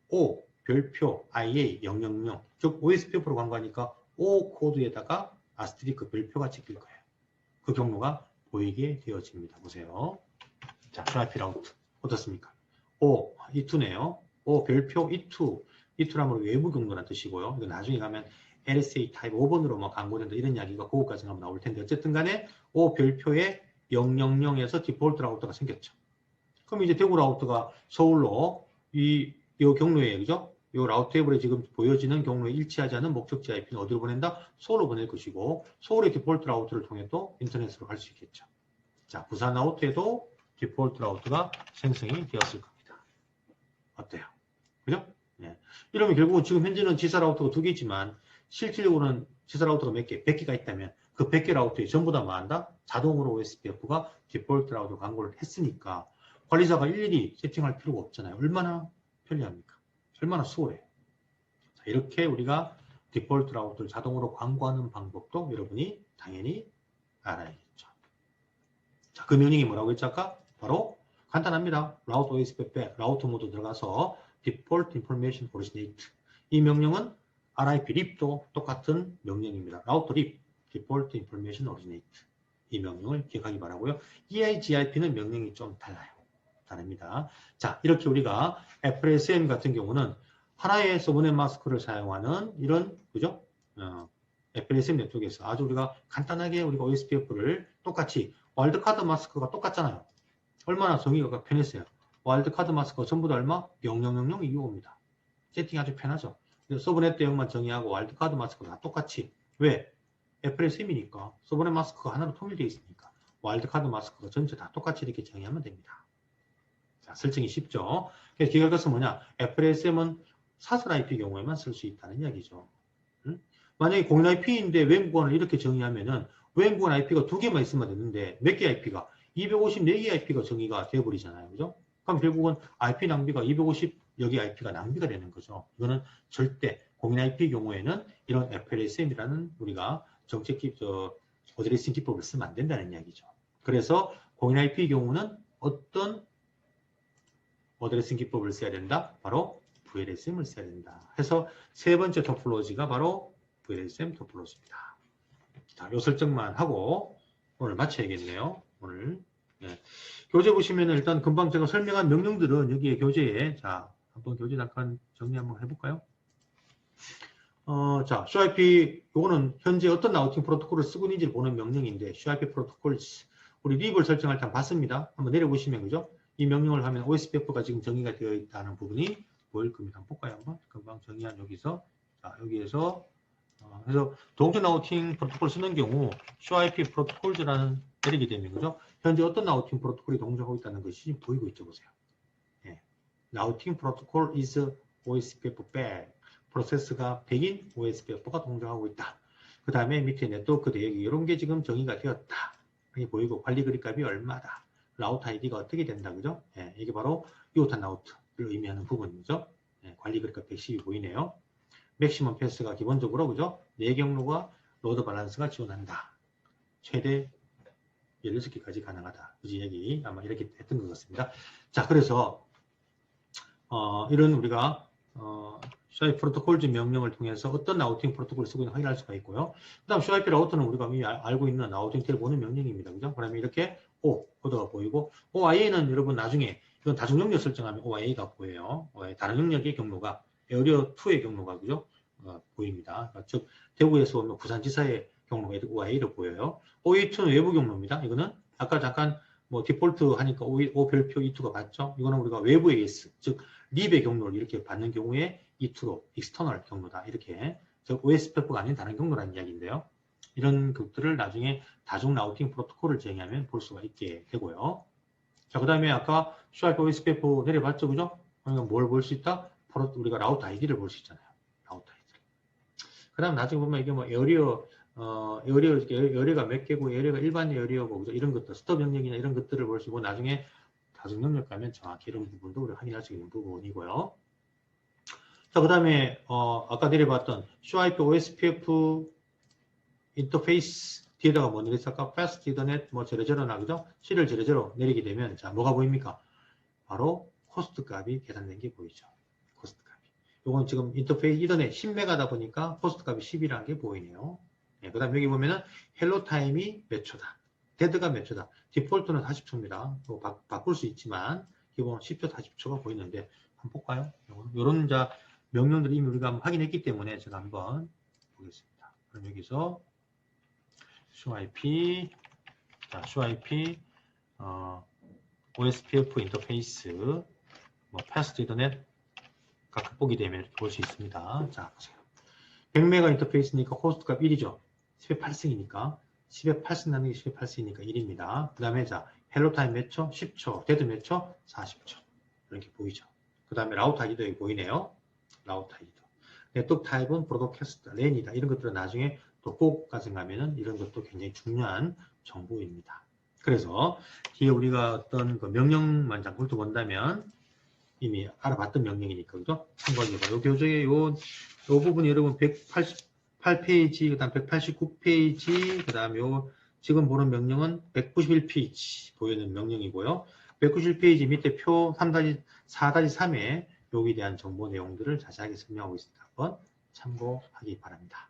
Speaker 1: O 별표 IA 000 즉 OSPF로 광고하니까 O 코드에다가 아스테리크 별표가 찍힐 거예요. 그 경로가 보이게 되어집니다. 보세요. 자, IP 라우트 어떻습니까? O E2네요. O 별표 E2 E2라면 외부 경로라는 뜻이고요. 이거 나중에 가면 LSA 타입 5번으로 뭐 광고된다 이런 이야기가 그거까지 한번 나올 텐데 어쨌든 간에 O 별표에 000에서 디폴트 라우터가 생겼죠. 그럼 이제 대구 라우터가 서울로 이 경로에 그죠? 이 라우터 테이블에 지금 보여지는 경로에 일치하지 않은 목적지 IP는 어디로 보낸다? 서울로 보낼 것이고 서울의 디폴트 라우터를 통해 또 인터넷으로 갈 수 있겠죠. 자, 부산 라우터에도 디폴트 라우터가 생성이 되었을 겁니다. 어때요? 그죠? 네. 이러면 결국은 지금 현재는 지사 라우터가 2개 있지만 실질적으로는 지사 라우터가 몇 개? 100개가 있다면 그 100개 라우터에 전부 다 뭐 한다? 자동으로 OSPF가 디폴트 라우터 광고를 했으니까 관리자가 일일이 세팅할 필요가 없잖아요. 얼마나 편리합니까? 얼마나 수월해요. 자, 이렇게 우리가 디폴트 라우터를 자동으로 광고하는 방법도 여러분이 당연히 알아야겠죠. 자, 그 명령이 뭐라고 했죠? 아까? 바로 간단합니다. 라우터 OSPF 라우터 모드 들어가서 Default Information Originate 이 명령은 RIP 립도 똑같은 명령입니다. 라우터 립 Default Information Originate 이 명령을 기억하기 바라고요. EIGRP는 명령이 좀 달라요. 다릅니다. 자, 이렇게 우리가 FSM 같은 경우는 하나의 서브넷 마스크를 사용하는 이런 그죠? FSM 네트워크에서 아주 우리가 간단하게 우리가 OSPF를 똑같이 와일드카드 마스크가 똑같잖아요. 얼마나 정의가 편했어요. 와일드카드 마스크가 전부 다 얼마? 000025입니다. 세팅이 아주 편하죠. 서브넷 대응만 정의하고 와일드카드 마스크가 다 똑같이. 왜? FSM이니까 서브넷 마스크가 하나로 통일되어 있으니까 와일드카드 마스크가 전체 다 똑같이 이렇게 정의하면 됩니다. 자, 설정이 쉽죠. 그래서 기억할 것은 뭐냐? FSM은 사설 IP 경우에만 쓸 수 있다는 이야기죠. 만약에 공인 IP인데 외국권을 이렇게 정의하면은 외국권 IP가 2개만 있으면 되는데 몇 개 IP가? 254개 IP가 정의가 되어버리잖아요. 그죠? 그럼 결국은 IP 낭비가 250여개 IP가 낭비가 되는 거죠. 이거는 절대 공인 IP 경우에는 이런 FSM이라는 우리가 정책 어드레싱 기법을 쓰면 안 된다는 이야기죠. 그래서 공인 IP 경우는 어떤 어드레싱 기법을 써야 된다? 바로 VLSM을 써야 된다. 해서 세 번째 토폴로지가 바로 VLSM 토폴로지입니다. 자, 요 설정만 하고 오늘 마쳐야겠네요. 오늘 교재 보시면 일단 금방 제가 설명한 명령들은 여기에 교재에 자 한번 교재 잠깐 정리 한번 해볼까요? 자, SHA-IP 요거는 현재 어떤 라우팅 프로토콜을 쓰고 있는지를 보는 명령인데 SHA-IP 프로토콜 우리 립을 설정할 때 한번 봤습니다. 한번 내려보시면 그죠? 이 명령을 하면 OSPF가 지금 정의가 되어 있다는 부분이 보일 겁니다. 한번 볼까요? 한번 금방 정의한 여기서 자 여기에서 그래서 동전 라우팅 프로토콜을 쓰는 경우 SHA-IP 프로토콜즈라는 내리게 되면 그죠? 현재 어떤 라우팅 프로토콜이 동작하고 있다는 것이 보이고 있죠. 보세요. 예. 라우팅 프로토콜 is OSPF back. 프로세스가 100인 OSPF가 동작하고 있다. 그 다음에 밑에 네트워크 대역이 이런 게 지금 정의가 되었다. 이게 보이고 관리 그립값이 얼마다. 라우터 아이디가 어떻게 된다. 그죠? 예, 이게 바로 이오탄 라우트를 의미하는 부분이죠. 예, 관리 그립값 110이 보이네요. 맥시멈 패스가 기본적으로 그죠? 4경로가 로드 밸런스가 지원한다. 최대 16개까지 가능하다. 그지 얘기 아마 이렇게 했던 것 같습니다. 자, 그래서 이런 우리가 SHA-IP 프로토콜즈 명령을 통해서 어떤 라우팅 프로토콜을 쓰고 있는지 확인할 수가 있고요. 그 다음 SHA-IP 라우터는 우리가 이미 알고 있는 라우팅 테일 보는 명령입니다. 그죠? 그러면 이렇게 코드가 보이고, OIA는 여러분 나중에 이건 다중 영역 설정하면 OIA가 보여요. 다른 영역의 경로가 에어리어 2의 경로가 그죠? 보입니다. 즉 대구에서 오면 부산지사의 경로가 OIA로 보여요. OE2는 외부 경로입니다. 이거는 아까 잠깐 뭐 디폴트 하니까 O 별표 E2가 봤죠? 이거는 우리가 외부 AS, 즉 립의 경로를 이렇게 받는 경우에 E2로 익스터널 경로다. 이렇게 즉 OSPF가 아닌 다른 경로라는 이야기인데요. 이런 것들을 나중에 다중 라우팅 프로토콜을 제행하면 볼 수가 있게 되고요. 자, 그 다음에 아까 SWIFT OSPF 내려봤죠, 그죠? 그러니까 뭘 볼 수 있다? 우리가 라우트 아이디를 볼 수 있잖아요. 라우트 아이디. 그 다음 나중에 보면 이게 뭐 에어리어가 몇 개고, 에어리어가 일반 에어리어고, 그죠? 이런 것들, 스톱 영역이나 이런 것들을 볼 수 있고, 나중에 다중 영역 가면 정확히 이런 부분도 우리가 확인할 수 있는 부분이고요. 자, 그 다음에, 아까 내려봤던 SWIFT OSPF 인터페이스 뒤에다가 뭐 내렸을까? Fast Ethernet 뭐 제로제로나 그죠? 시리얼 제로제로 내리게 되면 자 뭐가 보입니까? 바로 코스트 값이 계산된 게 보이죠. 코스트 값이. 요건 지금 인터페이스 이더넷 10메가다 보니까 코스트 값이 10이라는 게 보이네요. 네, 그 다음 여기 보면은 헬로 타임이 몇 초다. 데드가 몇 초다. 디폴트는 40초입니다. 뭐 바꿀 수 있지만 기본 10초, 40초가 보이는데 한번 볼까요? 요런 자 명령들을 이미 우리가 확인했기 때문에 제가 한번 보겠습니다. 그럼 여기서 SWIP, 자, SWIP, OSPF 인터페이스, 뭐, Fast Ethernet 각각 보게 되면 이렇게 볼 수 있습니다. 자, 보세요. 100메가 인터페이스니까 호스트 값 1이죠. 10의 8승이니까. 10의 8승 나누기 10의 8승이니까 1입니다. 그 다음에 자, 헬로 타임 몇 초? 10초. 데드 몇 초? 40초. 이렇게 보이죠. 그 다음에 라우트 아이디도 여기 보이네요. 라우트 아이디도. 네트워크 타입은 브로드캐스트, 랜이다. 이런 것들은 나중에 또 꼭까지 가면은 이런 것도 굉장히 중요한 정보입니다. 그래서 뒤에 우리가 어떤 그 명령만 잠깐 본다면 이미 알아봤던 명령이니까 그죠? 참고하기가 요 교재의 요 부분이 여러분 188페이지, 그 다음 189페이지, 그 다음 요 지금 보는 명령은 191페이지 보이는 명령이고요. 191페이지 밑에 표 4-3에 여기에 대한 정보 내용들을 자세하게 설명하고 있습니다. 한번 참고하기 바랍니다.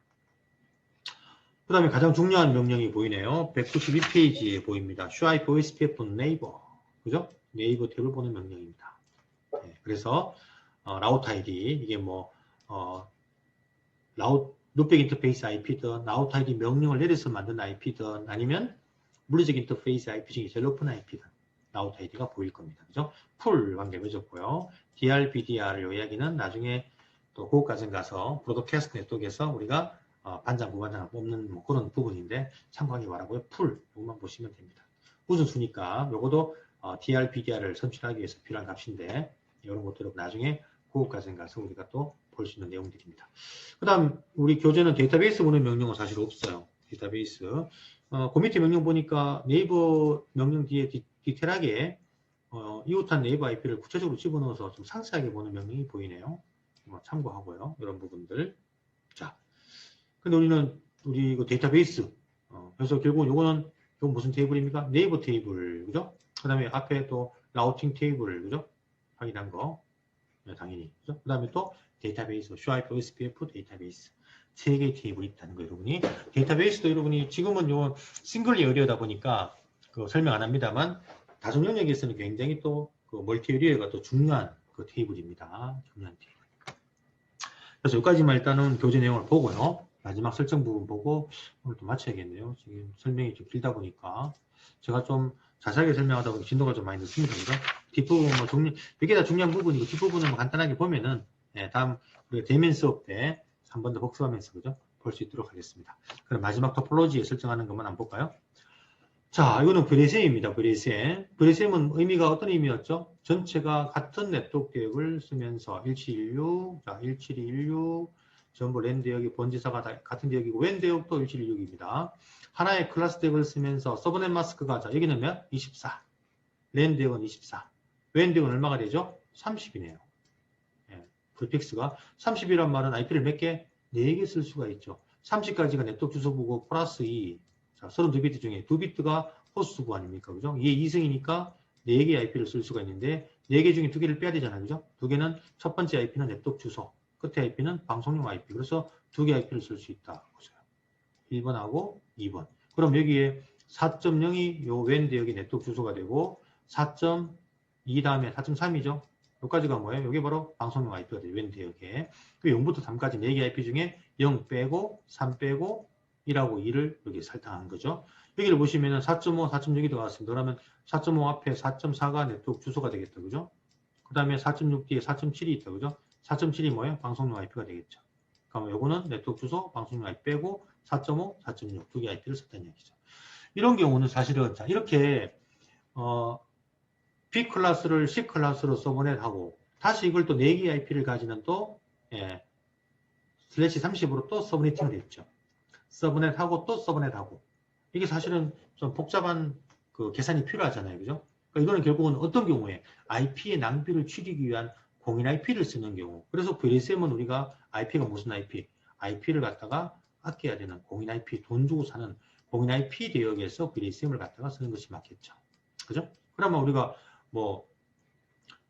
Speaker 1: 그 다음에 가장 중요한 명령이 보이네요. 192페이지에 보입니다. SWIFT OSPF 네이버. 그죠? 네이버 탭을 보는 명령입니다. 네, 그래서, 라우트 아이디, 이게 뭐, 룩백 인터페이스 IP든, 라우트 아이디 명령을 내려서 만든 IP든, 아니면 물리적 인터페이스 IP 중에 제일 높은 IP든, 라우트 아이디가 보일 겁니다. 그죠? 풀 관계 맺었고요. DRBDR 요 이야기는 나중에 또 그것까지 가서 브로드캐스트 네트워크에서 우리가 반장, 부반장을 뽑는 뭐 그런 부분인데 참고하기 바라고요. 풀, 이것만 보시면 됩니다. 우선수니까 요것도 DRBDR을 선출하기 위해서 필요한 값인데 이런 것들은 나중에 그것까지 가서 우리가 또 볼 수 있는 내용들입니다. 그 다음 우리 교재는 데이터베이스 보는 명령은 사실 없어요. 데이터베이스. 그 밑에 명령 보니까 네이버 명령 뒤에 디테일하게 이웃한 네이버 IP를 구체적으로 집어넣어서 좀 상세하게 보는 명령이 보이네요. 참고하고요. 이런 부분들. 자, 근데 우리 이거 데이터베이스. 그래서 결국은 이건 무슨 테이블입니까? 네이버 테이블, 그죠? 그 다음에 앞에 또 라우팅 테이블, 그죠? 확인한 거. 네, 당연히. 그죠? 그 다음에 또 데이터베이스, SWIFT OSPF 데이터베이스. 3개의 테이블이 있다는 거, 여러분이. 데이터베이스도 여러분이 지금은 요 싱글 에어리어다 보니까 그 설명 안 합니다만 다중 영역에서는 굉장히 또 그 멀티 에어리어가 또 중요한 그 테이블입니다. 중요한 테이블. 그래서 여기까지만 일단은 교재 내용을 보고요. 마지막 설정 부분 보고 오늘 또 마쳐야겠네요. 지금 설명이 좀 길다 보니까 제가 좀 자세하게 설명하다 보니 진도가 좀 많이 늦습니다. 그죠? 뒷부분 뭐 이게 다 중요한 부분이고 뒷부분은 뭐 간단하게 보면은 다음 우리가 대면 수업 때 한 번 더 복습하면서 그죠? 볼 수 있도록 하겠습니다. 그럼 마지막 토폴로지에 설정하는 것만 한번 볼까요? 자, 이거는 브레셈입니다. 브레셈. 브레셈은 의미가 어떤 의미였죠? 전체가 같은 네트워크 대역을 쓰면서 1716, 자, 1716, 전부 랜 대역이 번지사가 다 같은 대역이고, 웬 대역도 1716입니다. 하나의 클래스 대역을 쓰면서 서브넷 마스크가, 자, 여기는 몇? 24. 랜 대역은 24. 웬 대역은 얼마가 되죠? 30이네요. 예, 프리픽스가 30이란 말은 IP를 몇 개? 4개 쓸 수가 있죠. 30까지가 네트워크 주소부고 플러스 2. 자, 32비트 중에 2비트가 호스트부 아닙니까? 그죠? 이게 2승이니까 4개의 IP를 쓸 수가 있는데 4개 중에 2개를 빼야 되잖아요. 그죠? 2개는 첫 번째 IP는 네트워크 주소, 끝에 IP는 방송용 IP. 그래서 2개 IP를 쓸 수 있다. 보세요. 1번하고 2번. 그럼 여기에 4.0이 요 웬 대역의 네트워크 주소가 되고 4.2 다음에 4.3이죠. 여기까지가 뭐예요? 여기 바로 방송용 IP가 돼요. 웬 대역에. 그 0부터 3까지 4개 IP 중에 0 빼고 3 빼고 1하고 2를 여기 설정한 거죠. 여기를 보시면은 4.5, 4.6이 들어갔습니다. 그러면 4.5 앞에 4.4가 네트워크 주소가 되겠다. 그죠? 그 다음에 4.6 뒤에 4.7이 있다. 그죠? 4.7이 뭐예요? 방송용 IP가 되겠죠. 그러면 요거는 네트워크 주소, 방송용 IP 빼고 4.5, 4.6 두 개 IP를 썼다는 얘기죠. 이런 경우는 사실은 자 이렇게 B 클래스를 C 클래스로 서브넷하고 다시 이걸 또 4개 IP를 가지는 또 슬래시 30으로 또 서브네팅을 했죠. 서브넷하고 또 서브넷하고 이게 사실은 좀 복잡한 그 계산이 필요하잖아요. 그죠? 그러니까 이거는 결국은 어떤 경우에 IP의 낭비를 줄이기 위한 공인 IP를 쓰는 경우. 그래서 VSM은 우리가 IP가 무슨 IP? IP를 갖다가 아껴야 되는 공인 IP, 돈 주고 사는 공인 IP 대역에서 VSM을 갖다가 쓰는 것이 맞겠죠. 그죠? 그러면 우리가 뭐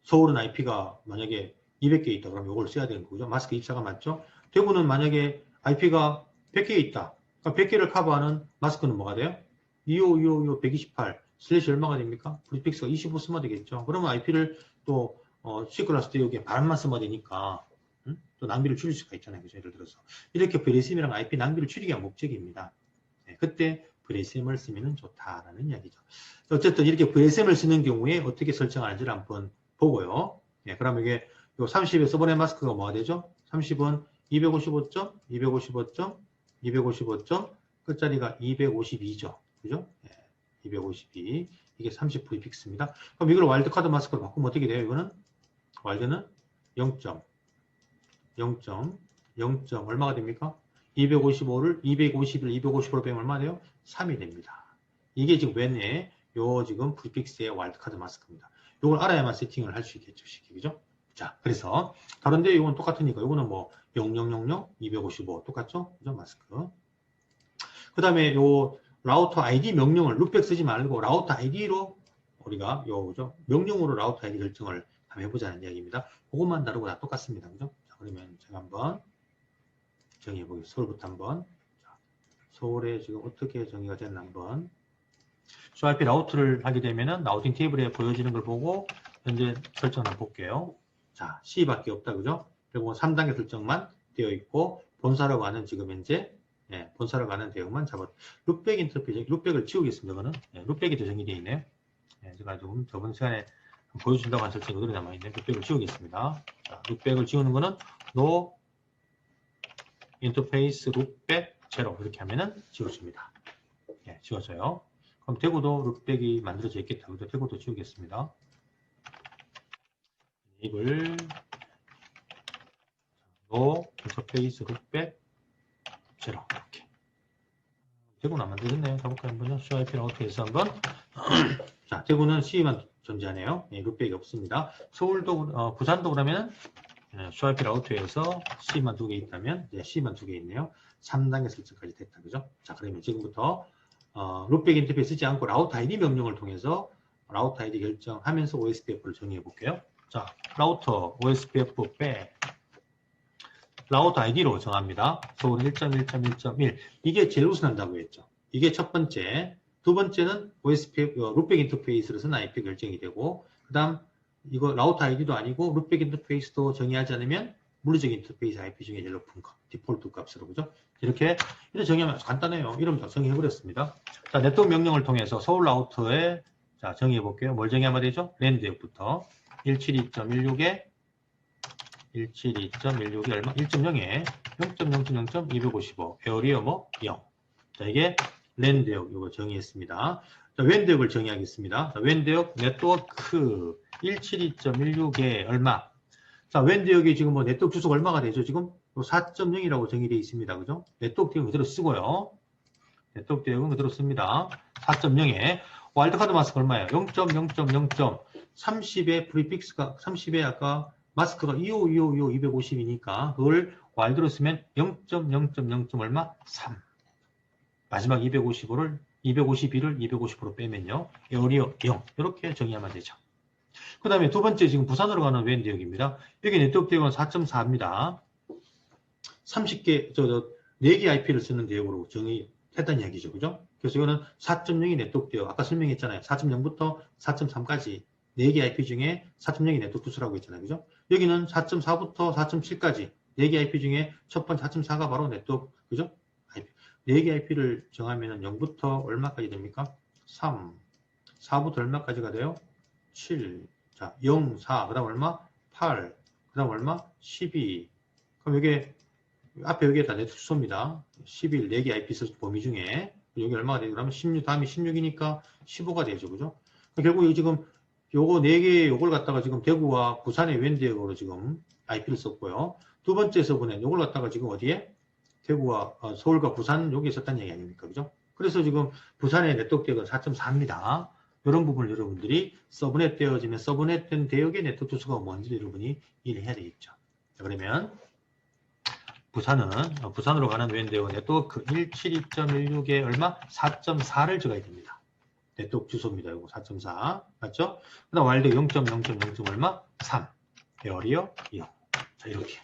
Speaker 1: 서울은 IP가 만약에 200개 있다. 그러면 이걸 써야 되는 거죠. 마스크 입사가 맞죠? 대구는 만약에 IP가 100개 있다. 그러니까 100개를 커버하는 마스크는 뭐가 돼요? 255, 128 슬래시 얼마가 됩니까? 프리픽스가 25 쓰면 되겠죠. 그러면 IP를 또 C 클래스 대역에 반만 쓰면 되니까 또 낭비를 줄일 수가 있잖아요. 그죠? 예를 들어서 이렇게 VSM이랑 IP 낭비를 줄이기 위한 목적입니다. 네, 그때 VSM을 쓰면 좋다라는 이야기죠. 어쨌든 이렇게 VSM을 쓰는 경우에 어떻게 설정하는지를 한번 보고요. 네, 그러면 이게 30의 서버넷 마스크가 뭐가 되죠? 30은 255점, 255점, 255점, 끝자리가 252죠. 그죠? 네, 252. 이게 30 프리픽스입니다. 그럼 이걸 와일드카드 마스크로 바꾸면 어떻게 돼요? 이거는 와일드는 0점, 0점, 0점 얼마가 됩니까? 255를 251, 255로 빼면 얼마 돼요? 3이 됩니다. 이게 지금 웬의 요 지금 프리픽스의 와일드카드 마스크입니다. 이걸 알아야만 세팅을 할 수 있겠죠. 쉽게, 그죠? 자, 그래서 다른데 이건 똑같으니까 이거는 뭐 0000, 255 똑같죠? 그죠? 마스크. 그 다음에 요 라우터 ID 명령을 룩백 쓰지 말고 라우터 ID로 우리가 요 그죠? 명령으로 라우터 ID 결정을 한번 해보자는 이야기입니다. 그것만 다르고 다 똑같습니다. 그죠? 자, 그러면 제가 한번 정의해 보겠습니다. 서울부터 한번. 자, 서울에 지금 어떻게 정의가 됐나 한번. IP 라우트를 하게 되면은 라우팅 테이블에 보여지는 걸 보고 현재 설정을 한번 볼게요. 자, C밖에 없다. 그죠? 그리고 3단계 설정만 되어 있고 본사로 가는 지금 현재 본사로 가는 대역만 잡아. 룩백 인터페이스, 룩백을 지우겠습니다. 이거는 룩백이 정의되어 있네요. 제가 좀 저번 시간에 보여준다고 한 설정이 그대로 남아있는데 룩백을 지우겠습니다. 자, 룩백을 지우는 거는 no 인터페이스 룩백 제로 이렇게 하면은 지워집니다. 지워져요. 그럼 대구도 룩백이 만들어져 있겠다. 그래서 대구도 지우겠습니다. 이걸 no 인터페이스 룩백 제로 이렇게. 대구는 안 만들었네요. 가볼까요? 한번요. CIP 라우트에서 한번. 자, 대구는 C만 존재하네요. 룩백이 없습니다. 서울도, 부산도 그러면 CIP 라우트에서 C만 2개 있다면, C만 2개 있네요. 3단계 설정까지 됐다. 그죠? 자, 그러면 지금부터, 룩백 인터페이스 쓰지 않고 라우터 ID 명령을 통해서 라우터 ID 결정하면서 OSPF를 정의해 볼게요. 자, 라우터 OSPF 빼. 라우터 ID로 정합니다. 서울 1.1.1.1 이게 제일 우선한다고 했죠. 이게 첫 번째. 두 번째는 OSPF 룩백 인터페이스로 쓴 IP 결정이 되고 그 다음 이거 라우터 ID도 아니고 룩백 인터페이스도 정의하지 않으면 물리적 인터페이스 IP 중에 제일 높은 값, 디폴트 값으로 그죠? 이렇게 정의하면 아주 간단해요. 이름 다 정의해버렸습니다. 자, 네트워크 명령을 통해서 서울 라우터에 자 정의해 볼게요. 뭘 정의하면 되죠? 랜 대역부터 172.16에 172.16이 얼마? 1.0에 0.0.0.255 에어리어 뭐 0. 자, 이게 랜 대역 이거 정의했습니다. 자, 웬 대역을 정의하겠습니다. 자, 웬 대역 네트워크 172.16에 얼마? 자, 웬 대역이 지금 뭐 네트워크 주소가 얼마가 되죠? 지금 4.0이라고 정의되어 있습니다. 그죠? 네트워크 대역은 그대로 쓰고요. 네트워크 대역은 그대로 씁니다. 4.0에 와일드카드 마스크 얼마예요? 0.0.0. 30의 프리픽스가 30에 아까 마스크가 25252이니까 그걸 와일드로 쓰면 0.0.0. 얼마? 3. 마지막 252를 250으로 빼면요. 에어리어 0. 이렇게 정의하면 되죠. 그 다음에 두 번째 지금 부산으로 가는 웬 대역입니다. 여기 네트워크 대역은 4.4입니다. 30개, 4개 IP를 쓰는 대역으로 정의했다는 이야기죠. 그죠? 그래서 이거는 4.0이 네트워크되어 아까 설명했잖아요. 4.0부터 4.3까지 4개 IP 중에 4.0이 네트워크 투수라고 했잖아요. 그죠? 여기는 4.4부터 4.7까지 4개 IP 중에 첫 번째 4.4가 바로 네트워크, 그죠? IP. 4개 IP를 정하면 0부터 얼마까지 됩니까? 3. 4부터 얼마까지가 돼요? 7. 자, 0, 4. 그 다음 얼마? 8. 그 다음 얼마? 12. 그럼 이게 앞에 여기에다 네트워크 투소입니다. 11, 4개 IP 범위 중에 여기 얼마가 되죠? 그러면 16, 다음이 16이니까 15가 되죠. 그죠? 결국 지금 요거 4개 요걸 갖다가 지금 대구와 부산의 웬지역으로 지금 IP를 썼고요. 두 번째 서브넷 요걸 갖다가 지금 어디에? 대구와 서울과 부산 여기에 썼다는 얘기 아닙니까? 그죠? 그래서 지금 부산의 네트워크 대역은 4.4입니다. 이런 부분을 여러분들이 서브넷 되어지면 서브넷 된 대역의 네트워크 투수가 뭔지 여러분이 이해해야 되겠죠. 자, 그러면 부산으로 가는 웬데어 네트워크 172.16에 얼마? 4.4를 적어야 됩니다. 네트워크 주소입니다. 이거 4.4. 맞죠? 그 다음 와일드 0.0.0. 얼마? 3. 에어리어 0. 자, 이렇게.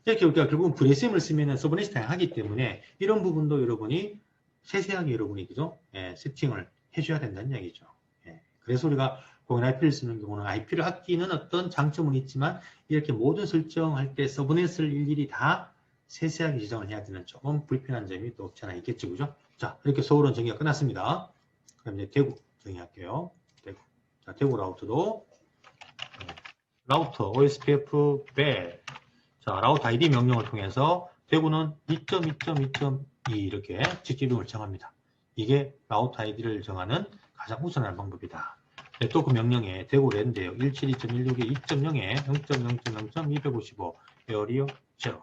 Speaker 1: 이렇게 우리가 결국은 VSM을 쓰면 서브넷이 다양하기 때문에 이런 부분도 여러분이 세세하게 여러분이 그죠? 예, 세팅을 해줘야 된다는 얘기죠. 예, 그래서 우리가 공연 IP를 쓰는 경우는 IP를 아끼는 어떤 장점은 있지만 이렇게 모든 설정할 때 서브넷을 일일이 다 세세하게 지정을 해야 되는 조금 불편한 점이 또 없지 않아 있겠죠. 그죠? 자, 이렇게 서울은 정의가 끝났습니다. 그럼 이제 대구 정의할게요. 대구. 자, 대구 라우터도 라우터 OSPF 배. 자, 라우터 ID 명령을 통해서 대구는 2.2.2.2 이렇게 직접 이름을 정합니다. 이게 라우터 ID를 정하는 가장 우선한 방법이다. 네트워크 명령에 대구 랜드에요. 172.16에 2.0에 0.0.0.255 에어리어 0.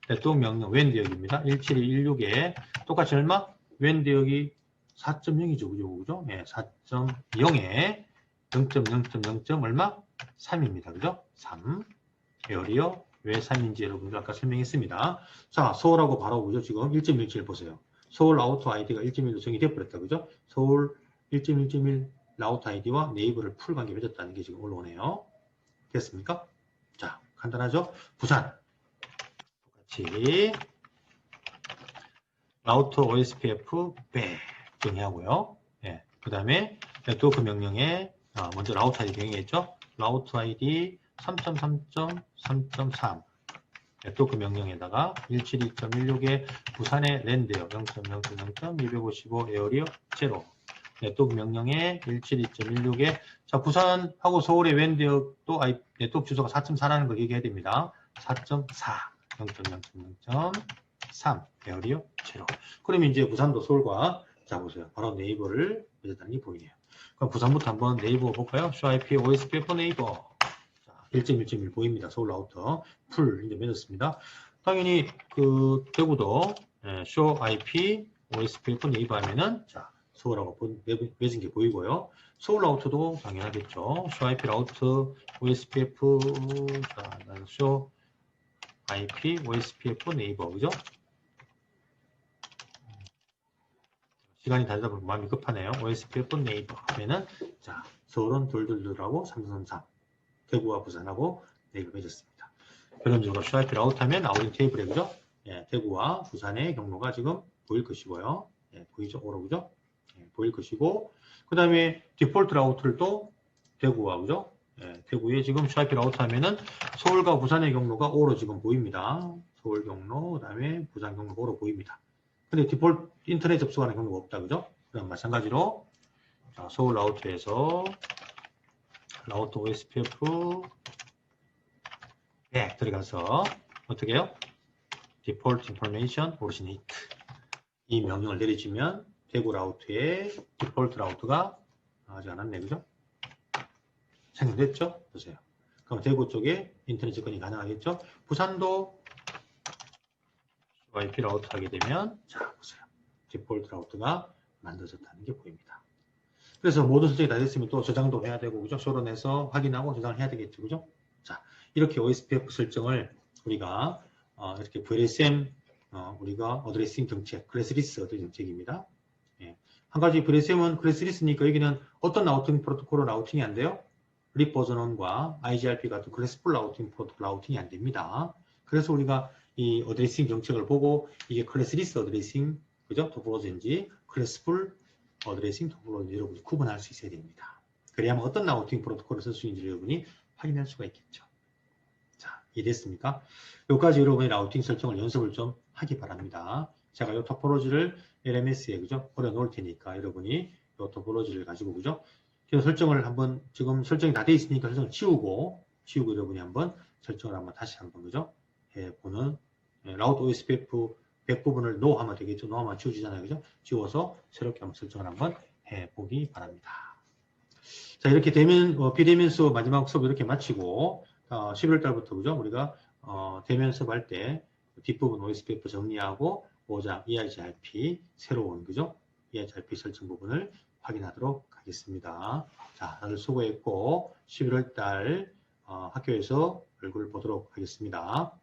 Speaker 1: 네트워크 명령 웬드역입니다. 172.16에 똑같이 얼마? 웬드역이 4.0이죠. 그죠? 네, 4.0에 0.0.0. 얼마? 3입니다. 그죠? 3. 에어리어 왜 3인지 여러분들 아까 설명했습니다. 자, 서울하고 바로 그죠? 지금 1.17 보세요. 서울 라우터 아이디가 1.1로 정의되어 버렸다. 그죠? 서울 1.1.1 라우터 아이디와 네이버를 풀 관계 맺었다는 게 지금 올라오네요. 됐습니까? 자, 간단하죠? 부산. 똑같이 라우터 OSPF 배 정의하고요. 예, 그 다음에 네트워크 명령에 먼저 라우터 아이디 명령했죠? 라우터 아이디 3.3.3.3 네트워크 명령에다가 172.16에 부산의 랜드요 0.0.0.255 에어리어 0 네트워크 명령에 172.16에 자 부산하고 서울의 랜드역도 네트워크 주소가 4.4라는 걸 얘기해야 됩니다. 4.4 0.0.0.3 에어리어 0 그러면 이제 부산도 서울과 자 보세요. 바로 네이버를 맺었다는 게 보이네요. 그럼 부산부터 한번 네이버 볼까요? show IP OSPF 네이버 1.1.1 보입니다. 서울 라우터 풀 이제 맺었습니다. 당연히 그 대구도 show IP OSPF 네이버 하면은 자 서울하고 맺은 게 보이고요. 서울 라우터도 당연하겠죠. show IP 라우터 OSPF 자 show IP OSPF 네이버 그죠? 시간이 다 되다 보면 마음이 급하네요. OSPF 네이버 하면은 자 서울은 둘둘둘하고 333 대구와 부산하고 네이버 맺었습니다. 결론적으로 쇼아이피 라우트 하면 나오는 테이블에 그죠? 예, 대구와 부산의 경로가 지금 보일 것이고요. 예, 보이죠? 오로 그죠? 예, 보일 것이고 그 다음에 디폴트 라우트를 또 대구와 그죠? 예, 대구에 지금 쇼아이피 라우트 하면은 서울과 부산의 경로가 오로 지금 보입니다. 서울 경로, 그 다음에 부산 경로가 오로 보입니다. 근데 디폴트 인터넷 접속하는 경로가 없다 그죠? 그럼 마찬가지로 자, 서울 라우트에서 라우터 OSPF 네, 들어가서 어떻게 해요? Default Information Originate 이 명령을 내려주면 대구 라우트의 디폴트 라우트가 나가지 않았네, 그죠? 생성됐죠? 보세요. 그럼 대구 쪽에 인터넷 접근이 가능하겠죠? 부산도 IP 라우트 하게 되면 자, 보세요. 디폴트 라우트가 만들어졌다는 게 보입니다. 그래서 모든 설정이 다 됐으면 또 저장도 해야 되고, 그죠? 쇼론해서 확인하고 저장을 해야 되겠죠, 그죠? 자, 이렇게 OSPF 설정을 우리가 이렇게 VLSM 우리가 어드레싱 정책, 클래스리스 어드레싱 정책입니다. 예. 한 가지 VLSM은 클래스리스니까 여기는 어떤 라우팅 프로토콜로 라우팅이 안 돼요? 립 버전원과 IGRP 같은 클래스풀 라우팅 프로토콜 라우팅이 안 됩니다. 그래서 우리가 이 어드레싱 정책을 보고 이게 클래스리스 어드레싱 그죠? 토폴로지인지 클래스풀 어드레싱 토폴로지 여러분이 구분할 수 있어야 됩니다. 그래야만 어떤 라우팅 프로토콜을 쓸 수 있는지 여러분이 확인할 수가 있겠죠. 자, 이해됐습니까? 여기까지 여러분이 라우팅 설정을 연습을 좀 하기 바랍니다. 제가 이 토폴로지를 LMS에 그죠? 올려놓을 테니까 여러분이 이 토폴로지를 가지고 그죠? 설정을 한번 지금 설정이 다 돼 있으니까 설정을 지우고 여러분이 한번 설정을 한번 다시 한번 그죠? 해보는 라우트 OSPF 100부분을 NO 하면 되겠죠. NO 하면 지워지잖아요. 그죠? 지워서 새롭게 한번 설정을 한번 해보기 바랍니다. 자, 이렇게 되면, 비대면 수업 마지막 수업 이렇게 마치고, 11월 달부터, 그죠? 우리가, 대면 수업 할 때, 뒷부분 OSPF 정리하고, 5장 EIGRP, 새로운, 그죠? EIGRP 설정 부분을 확인하도록 하겠습니다. 자, 다들 수고했고, 11월 달, 학교에서 얼굴 보도록 하겠습니다.